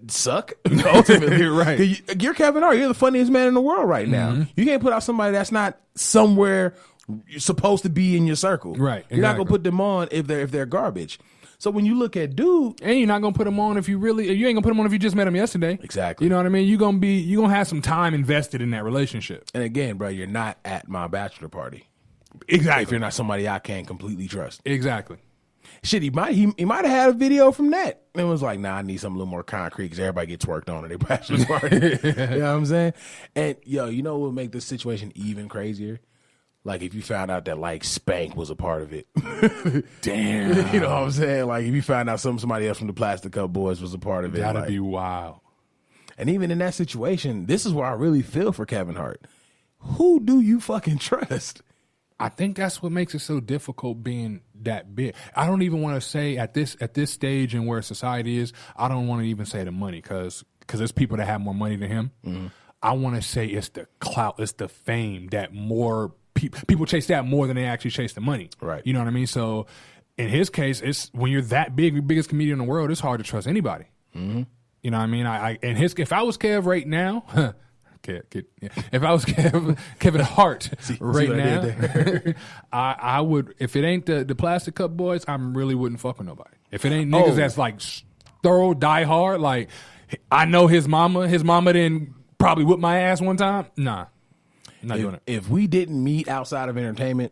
suck. Ultimately, Right. 'Cause you're Kevin Hart. You're the funniest man in the world right now. You can't put out somebody that's not somewhere you're supposed to be in your circle. Right, You're not exactly. gonna put them on if they're garbage. So when you look at dude, And you're not gonna put him on if you ain't gonna put him on if you just met him yesterday. Exactly. You know what I mean? You're gonna have some time invested in that relationship. and again, bro, you're not at my bachelor party Exactly. if you're not somebody I can completely trust. Exactly. Shit, he might have had a video from that. And was like, nah, I need something a little more concrete because everybody gets worked on at their bachelor party. You know what I'm saying? And yo, you know what would make this situation even crazier? Like if you found out that like Spank was a part of it. Damn. You know what I'm saying? Like if you found out somebody else from the Plastic Cup Boys was a part of it. That'd like, be wild. and even in that situation, this is where I really feel for Kevin Hart. Who do you fucking trust? I think that's what makes it so difficult being that big. I don't even want to say at this stage and where society is, I don't want to even say the money because there's people that have more money than him. I want to say it's the clout, it's the fame that more people chase that more than they actually chase the money. Right. You know what I mean? So in his case, it's when you're that big, the biggest comedian in the world, it's hard to trust anybody. You know what I mean? If I was Kev right now, if I was Kevin Hart right what I now, did I would. If it ain't the Plastic Cup Boys, I really wouldn't fuck with nobody. If it ain't niggas that's like thorough, die hard, like I know his mama didn't probably whip my ass one time. Nah, I'm not doing it. If we didn't meet outside of entertainment,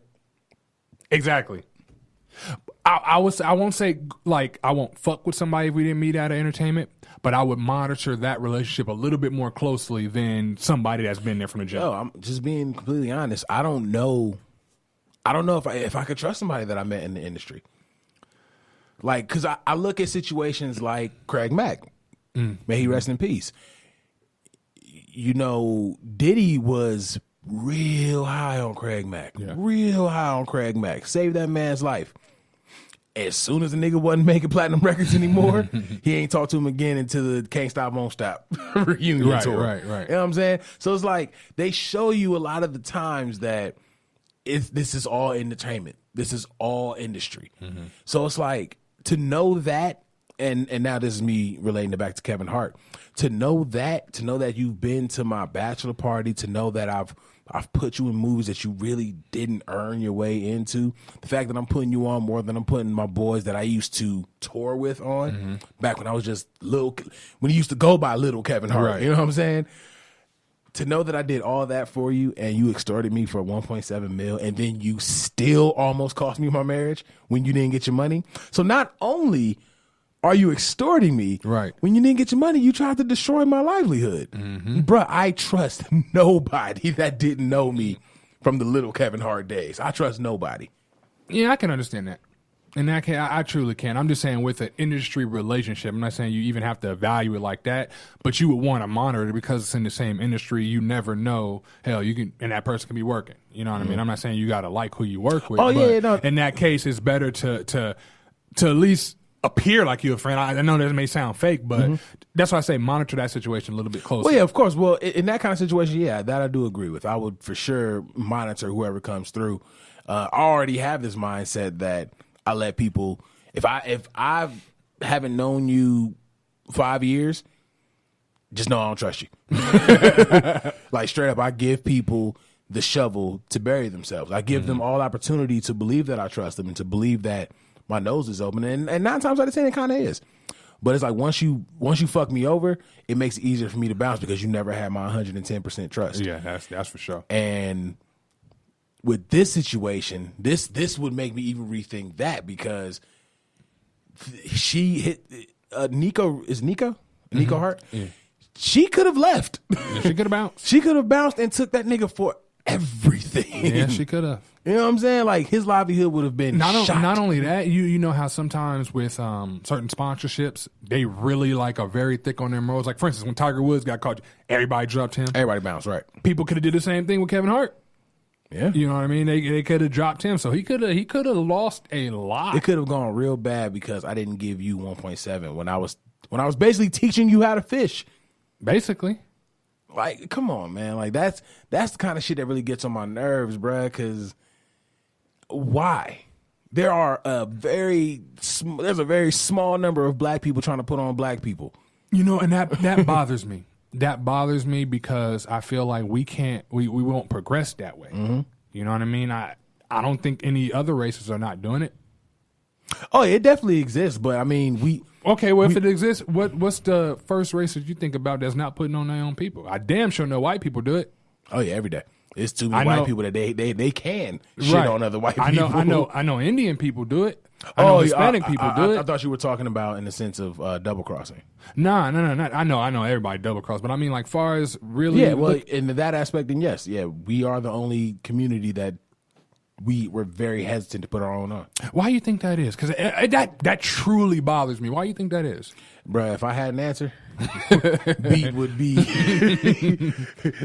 Exactly. I won't say like I won't fuck with somebody if we didn't meet out of entertainment, but I would monitor that relationship a little bit more closely than somebody that's been there from the jump. Yo, I'm just being completely honest. I don't know if I could trust somebody that I met in the industry. Like, because I look at situations like Craig Mack. May he rest in peace. You know, Diddy was real high on Craig Mack. Yeah. Real high on Craig Mack. Saved that man's life. As soon as the nigga wasn't making platinum records anymore, he ain't talked to him again until the Can't Stop Won't Stop reunion tour. Right. You know what I'm saying? So it's like they show you a lot of the times that this is all entertainment. This is all industry. So it's like to know that, and now this is me relating it back to Kevin Hart. To know that you've been to my bachelor party, to know that I've put you in movies that you really didn't earn your way into. The fact that I'm putting you on more than I'm putting my boys that I used to tour with on back when I was just when he used to go by Little Kevin Hart. Right. You know what I'm saying? To know that I did all that for you and you extorted me for 1.7 mil and then you still almost cost me my marriage when you didn't get your money. So not only are you extorting me, right, when you didn't get your money, you tried to destroy my livelihood. Bruh, I trust nobody that didn't know me from the Little Kevin Hart days. I trust nobody. Yeah, I can understand that. And I truly can. I'm just saying with an industry relationship, I'm not saying you even have to evaluate like that, but you would want to monitor it because it's in the same industry. You never know. Hell, you can, and that person can be working. You know what I mean? I'm not saying you got to like who you work with. Oh, but yeah, no. in that case, it's better to at least appear like you're a friend. I know that may sound fake, but that's why I say monitor that situation a little bit closer. Well, yeah, of course. Well, in that kind of situation, yeah, that I do agree with. I would for sure monitor whoever comes through. I already have this mindset that I let people, if I haven't known you 5 years, just know I don't trust you. Like straight up, I give people the shovel to bury themselves. I give them all opportunity to believe that I trust them and to believe that my nose is open. And 9 times out of 10, it kind of is. But it's like once you fuck me over, it makes it easier for me to bounce because you never had my 110% trust. Yeah, that's for sure. And with this situation, this would make me even rethink that because she hit Nico Hart. Yeah. She could have left. Yeah, she could have bounced. She could have bounced and took that nigga for everything. Yeah, she could have. You know what I'm saying? Like his livelihood would have been shot. Not only that, you know how sometimes with certain sponsorships they really are very thick on their morals. Like for instance, when Tiger Woods got caught, everybody dropped him. Everybody bounced, right? People could have did the same thing with Kevin Hart. Yeah, you know what I mean. They could have dropped him, so he could have lost a lot. It could have gone real bad because I didn't give you 1.7 when I was basically teaching you how to fish. Basically, like, come on, man. Like that's the kind of shit that really gets on my nerves, bruh. Because why? There's a very small number of black people trying to put on black people. You know, and that bothers me. That bothers me because I feel like we won't progress that way. You know what I mean? I don't think any other races are not doing it. Oh, it definitely exists, but I mean, if it exists, what's the first race that you think about that's not putting on their own people? I damn sure know white people do it. Oh yeah, every day. It's too many white people that they can shit right. on other white people. I know Indian people do it. I know Hispanic people do it. I thought you were talking about in the sense of double crossing. No. I know everybody double cross, but I mean, like, far as really, yeah. Well, in that aspect, then yes, yeah, we are the only community that we're very hesitant to put our own on. Why do you think that is? Because that truly bothers me. Why do you think that is, bruh? If I had an answer, beat would be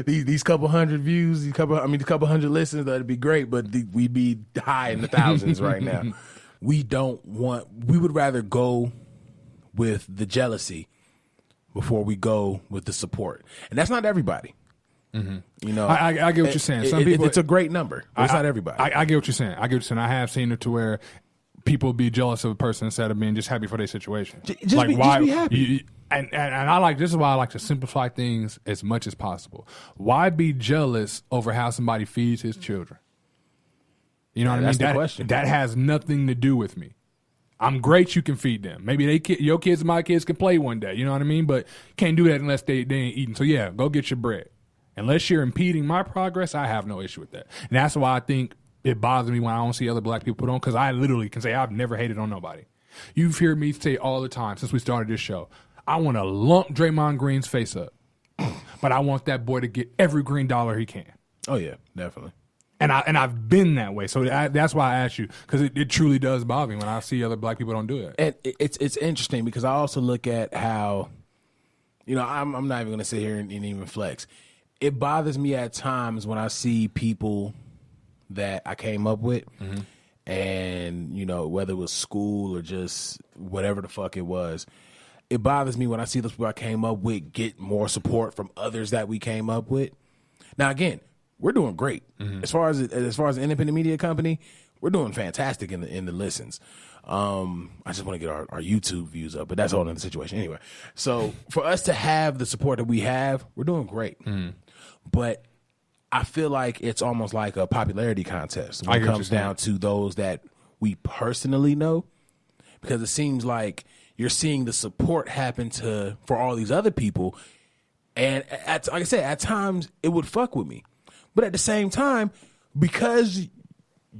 these couple hundred views, these couple hundred listens. That'd be great, but we'd be high in the thousands right now. We would rather go with the jealousy before we go with the support. And that's not everybody. You know, I get what you're saying. Some people, it's a great number, but it's not everybody. I get what you're saying. I have seen it to where people be jealous of a person instead of being just happy for their situation. Just be happy. And this is why I like to simplify things as much as possible. Why be jealous over how somebody feeds his children? You know what I mean? That's the question. That has nothing to do with me. I'm great you can feed them. Maybe your kids and my kids can play one day. You know what I mean? But can't do that unless they ain't eating. So yeah, go get your bread. Unless you're impeding my progress, I have no issue with that. And that's why I think it bothers me when I don't see other black people put on, because I literally can say I've never hated on nobody. You've heard me say all the time since we started this show, I want to lump Draymond Green's face up, but I want that boy to get every green dollar he can. Oh yeah, definitely. And I've been that way, so that's why I asked you, because it truly does bother me when I see other black people don't do it. And it's interesting because I also look at how, I'm not even going to sit here and even flex. It bothers me at times when I see people that I came up with, and whether it was school or just whatever the fuck it was, it bothers me when I see those people I came up with get more support from others that we came up with. Now again, we're doing great as far as an independent media company. We're doing fantastic in the listens. I just want to get our YouTube views up, but that's all in the situation anyway. So for us to have the support that we have, we're doing great. But I feel like it's almost like a popularity contest when it comes down to those that we personally know, because it seems like you're seeing the support happen for all these other people. And like I said, at times it would fuck with me. But at the same time, because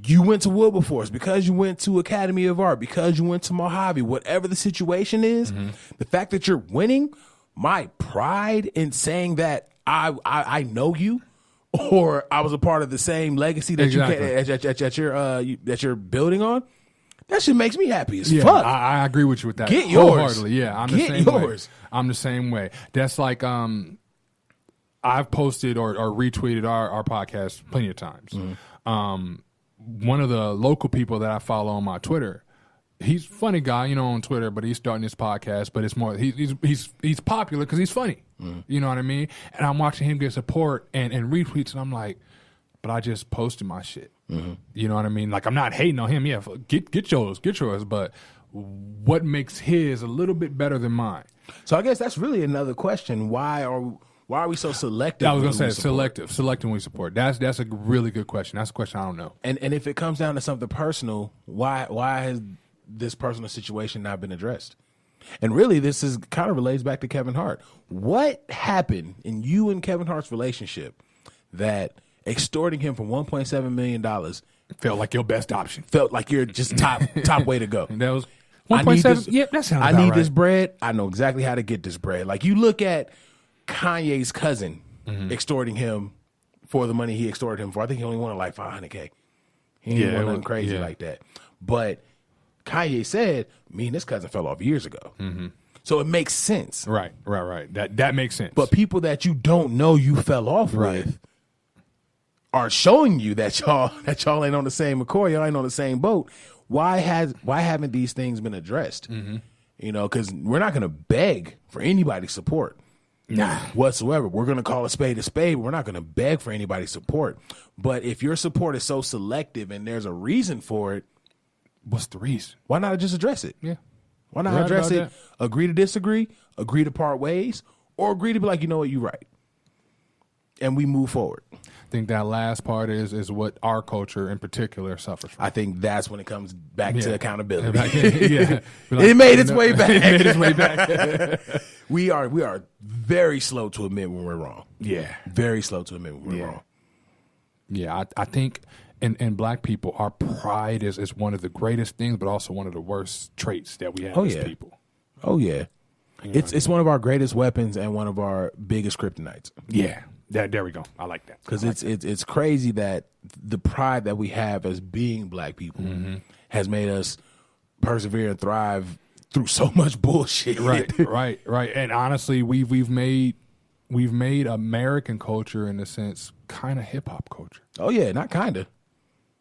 you went to Wilberforce, because you went to Academy of Art, because you went to Mojave, whatever the situation is, the fact that you're winning, my pride in saying that I know you, or I was a part of the same legacy that that you're building on, that shit makes me happy as fuck. I agree with you with that. Get yours. Wholeheartedly. Yeah, I'm the same way. I'm the same way. That's like I've posted or retweeted our podcast plenty of times. One of the local people that I follow on my Twitter, he's a funny guy, on Twitter, but he's starting this podcast. But it's more he's popular because he's funny. You know what I mean? And I'm watching him get support and retweets, and I'm like, but I just posted my shit. You know what I mean? Like, I'm not hating on him. Yeah, get yours. But what makes his a little bit better than mine? So I guess that's really another question. Why are we so selective? I was going to say selective when we support. That's a really good question. That's a question I don't know. And if it comes down to something personal, why has this personal situation not been addressed? And really, this is kind of relates back to Kevin Hart. What happened in you and Kevin Hart's relationship that extorting him for $1.7 million felt like your best option? Felt like you're just top way to go. That was 1.7. Yep, that sounds about right. This bread. I know exactly how to get this bread. Like, you look at Kanye's cousin extorting him for the money he extorted him for. I think he only wanted like $500K. He didn't want nothing crazy like that. But Kanye said, me and this cousin fell off years ago. So it makes sense. Right. That makes sense. But people that you don't know you fell off with are showing you that y'all ain't on the same accord, y'all ain't on the same boat. Why haven't these things been addressed? Because we're not going to beg for anybody's support. Whatsoever. We're going to call a spade, but we're not going to beg for anybody's support. But if your support is so selective and there's a reason for it, what's the reason? Why not just address it? Yeah. Why not address it? Agree to disagree, agree to part ways, or agree to be like, you know what, you're right. And we move forward. I think that last part is what our culture in particular suffers from. I think that's when it comes back to accountability. Like, it made its way back. It made its way back. We are very slow to admit when we're wrong. Yeah. Very slow to admit when we're wrong. Yeah, I think in black people, our pride is one of the greatest things, but also one of the worst traits that we have as people. Oh, yeah. It's one of our greatest weapons and one of our biggest kryptonites. Yeah. There we go. I like that. Because it's crazy that the pride that we have as being black people has made us persevere and thrive through so much bullshit. Right. And honestly, we've made American culture, in a sense, kind of hip hop culture. Oh yeah, not kinda.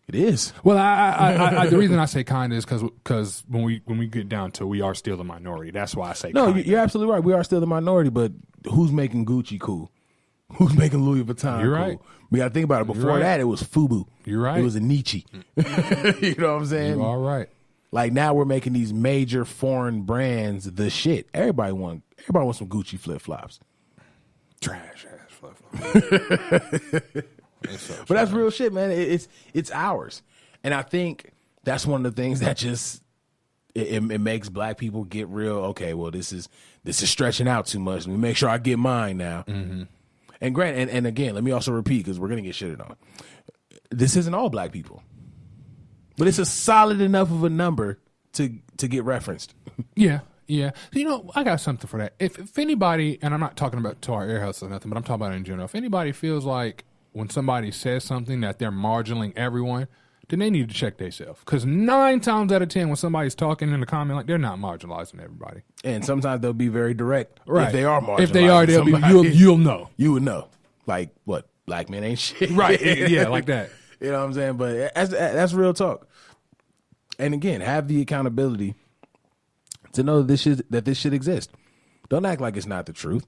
It is. Well, I the reason I say kind of is because when we get down to it, we are still the minority. That's why I say no. kinda. You're absolutely right. We are still the minority, but who's making Gucci cool? Who's making Louis Vuitton You're cool? right. We got to think about it. Before that, it was FUBU. You're right. It was a Nietzsche. You know what I'm saying? You are right. Like, now we're making these major foreign brands the shit. Everybody wants some Gucci flip flops. Trash ass flip flops. But that's real shit, man. It's ours, and I think that's one of the things that just it makes black people get real. Okay, well, this is stretching out too much. Let me make sure I get mine now. And Grant, and again, let me also repeat, because we're gonna get shitted on. This isn't all black people, but it's a solid enough of a number to get referenced. Yeah, Yeah. You know, I got something for that. If anybody, and I'm not talking about to our ear hustles or nothing, but I'm talking about it in general. If anybody feels like when somebody says something that they're marginaling everyone, then they need to check themselves. Because 9 times out of 10, when somebody's talking in the comment, like, they're not marginalizing everybody. And sometimes they'll be very direct. Right. If they are marginalizing If they are, they'll somebody, be, you'll know. You would know. Like, what? Black men ain't shit. Right. Yeah, like that. You know what I'm saying? But that's real talk. And again, have the accountability to know that this shit exists. Don't act like it's not the truth.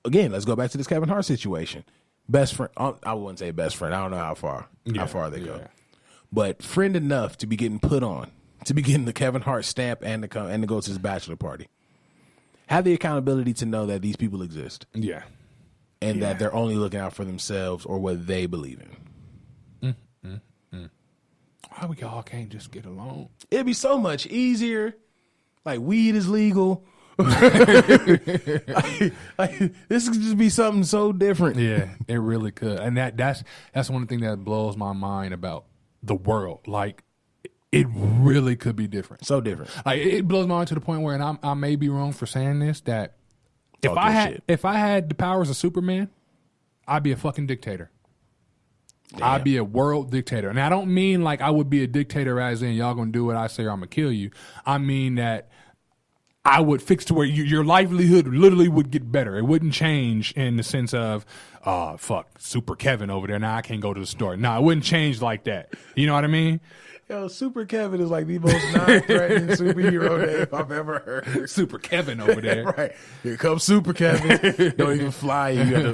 Again, let's go back to this Kevin Hart situation. Best friend, I wouldn't say best friend. I don't know how far they go, but friend enough to be getting put on, to be getting the Kevin Hart stamp and to go to his bachelor party. Have the accountability to know that these people exist. Yeah. And that they're only looking out for themselves or what they believe in. Why we all can't just get along? It'd be so much easier. Like, weed is legal. like, this could just be something so different. Yeah, it really could. And that's one thing that blows my mind about the world. Like, it really could be different. So different. Like, it blows my mind to the point where, and I may be wrong for saying this, that if I had the powers of Superman, I'd be a fucking dictator. Damn. I'd be a world dictator. And I don't mean like I would be a dictator as in y'all gonna do what I say or I'm gonna kill you. I mean that I would fix to where your livelihood literally would get better. It wouldn't change in the sense of, oh, fuck, Super Kevin over there. Now I can't go to the store. No, it wouldn't change like that. You know what I mean? Yo, Super Kevin is like the most non-threatening superhero name I've ever heard. Super Kevin over there. Right. Here comes Super Kevin. Don't even fly. You gotta,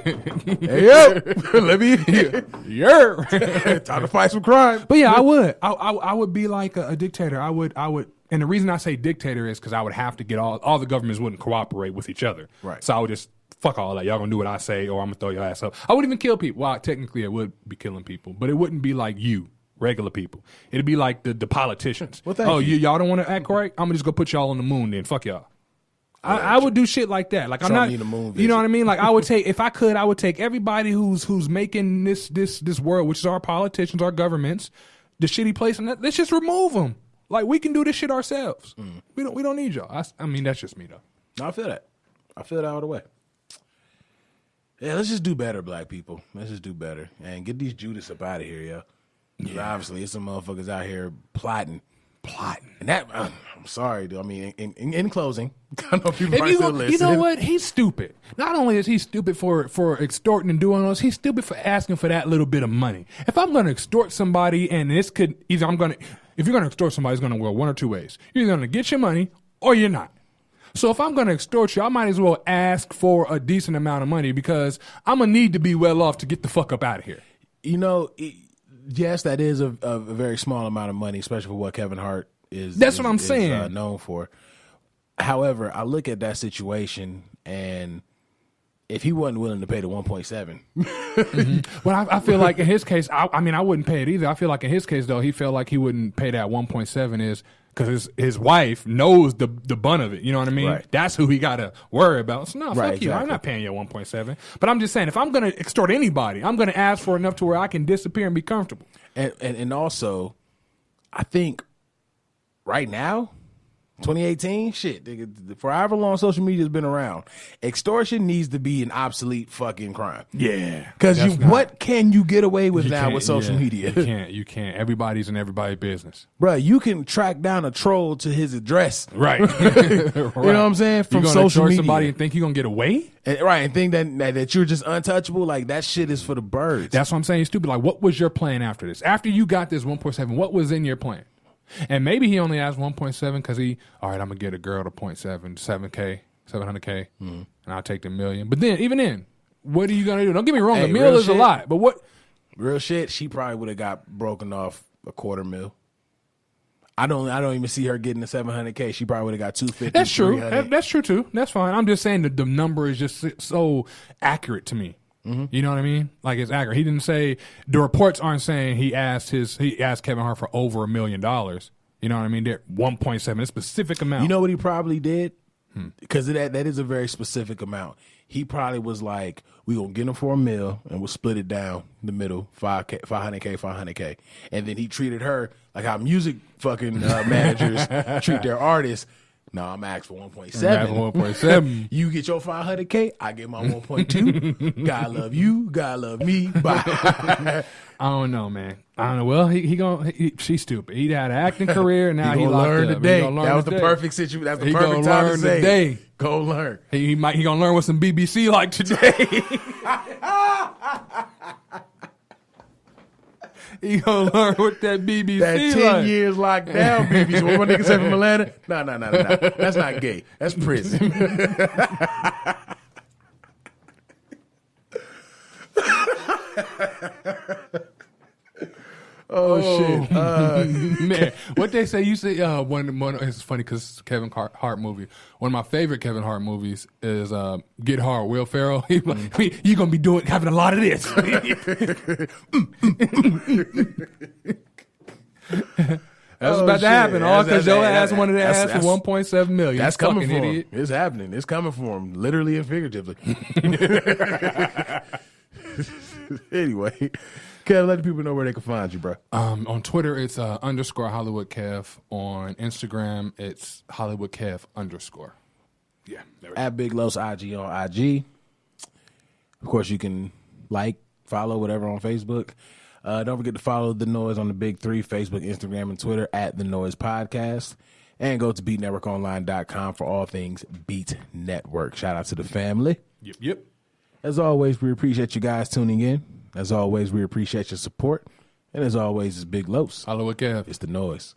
hey, yo, let me in. Time to fight some crime. But yeah, I would. I would be like a dictator. I would. And the reason I say dictator is because I would have to get all the governments wouldn't cooperate with each other. Right. So I would just fuck all that. Y'all gonna do what I say or I'm gonna throw your ass up. I wouldn't even kill people. Well, technically I would be killing people, but it wouldn't be like you. Regular people. It'd be like the politicians. Well, y'all don't want to act right? I'm gonna just go put y'all on the moon then. Fuck y'all. I would do shit like that. Like, I'm not, you know what I mean? Like, I would take, if I could, I would take everybody who's making this world, which is our politicians, our governments, the shitty place, and let's just remove them. Like, we can do this shit ourselves. We don't need y'all. I mean, that's just me though. No, I feel that. I feel that all the way. Yeah, let's just do better, black people. Let's just do better and get these Judas up out of here, yo. Yeah. Obviously, it's some motherfuckers out here plotting. And that, I'm sorry, dude. I mean, in closing, I know people might still listen. You know what? He's stupid. Not only is he stupid for extorting and doing those, he's stupid for asking for that little bit of money. If I'm going to extort somebody, and this could either if you're going to extort somebody, it's going to go one or two ways. You're either going to get your money or you're not. So if I'm going to extort you, I might as well ask for a decent amount of money because I'm going to need to be well off to get the fuck up out of here. You know, yes, that is a very small amount of money, especially for what Kevin Hart is. That's what I'm saying. Known for. However, I look at that situation, and if he wasn't willing to pay the 1.7, well, I feel like in his case, I mean, I wouldn't pay it either. I feel like in his case, though, he felt like he wouldn't pay that 1.7 is because his wife knows the bun of it. You know what I mean? Right. That's who he got to worry about. So, no, fuck exactly. you. I'm not paying you 1.7. But I'm just saying, if I'm going to extort anybody, I'm going to ask for enough to where I can disappear and be comfortable. And also, I think right now, 2018, shit, for however long social media has been around, extortion needs to be an obsolete fucking crime. Yeah. Because what can you get away with now with social media? You can't. Everybody's in everybody's business. Bro, you can track down a troll to his address. Right. You know what I'm saying? From social media. Somebody and think you're going to get away? And think that you're just untouchable. Like, that shit is for the birds. That's what I'm saying. Stupid. Like, what was your plan after this? After you got this 1.7, what was in your plan? And maybe he only asked 1.7 because all right, I'm going to get a girl to 0.7, 7K, 700K, and I'll take the $1 million. But then, even then, what are you going to do? Don't get me wrong, $1 million is a lot, but what? Real shit, she probably would have got broken off $250,000. I don't even see her getting the 700K. She probably would have got 250. That's true. That's true too. That's fine. I'm just saying that the number is just so accurate to me. You know what I mean? Like, it's accurate. He didn't say, the reports aren't saying he asked Kevin Hart for over $1 million. You know what I mean? They're 1.7, a specific amount. You know what he probably did? Because that is a very specific amount. He probably was like, we gonna get him for $1 million and we'll split it down the middle, 500K. And then he treated her like how music fucking managers treat their artists. No, I'm asking for 1.7. Asking for 1.7. You get your 500K, I get my 1.2. God love you, God love me. Bye. I don't know, man. I don't know. Well, she's stupid. He had an acting career, and now he locked learn up. today. Learn That was the today. perfect situation. That's the He perfect gonna time learn to say today. Go learn. He gonna learn what some BBC like today. He gonna learn what that BBC That 10 like. years locked down, BBC. What my nigga say from Atlanta? No. That's not gay. That's prison. Shit. Man, what they say? You say one. It's funny because Kevin Hart movie. One of my favorite Kevin Hart movies is Get Hard. Will Ferrell. He like, you gonna be having a lot of this. That's about to happen. All because your ass wanted to ask for 1.7 million. That's You coming for fucking idiot. him. It's happening. It's coming for him, literally and figuratively. Anyway, Kev, let the people know where they can find you, bro. On Twitter, it's _ Hollywood Kev. On Instagram, it's Hollywood Kev _ Yeah. At Big Los IG on IG. Of course, you can follow, whatever on Facebook. Don't forget to follow The Noize on the big three, Facebook, Instagram, and Twitter at The Noize Podcast. And go to BeatNetworkOnline.com for all things Beat Network. Shout out to the family. Yep. As always, we appreciate you guys tuning in. As always, we appreciate your support. And as always, it's Big Los. Hollywood Kev. It's The Noize.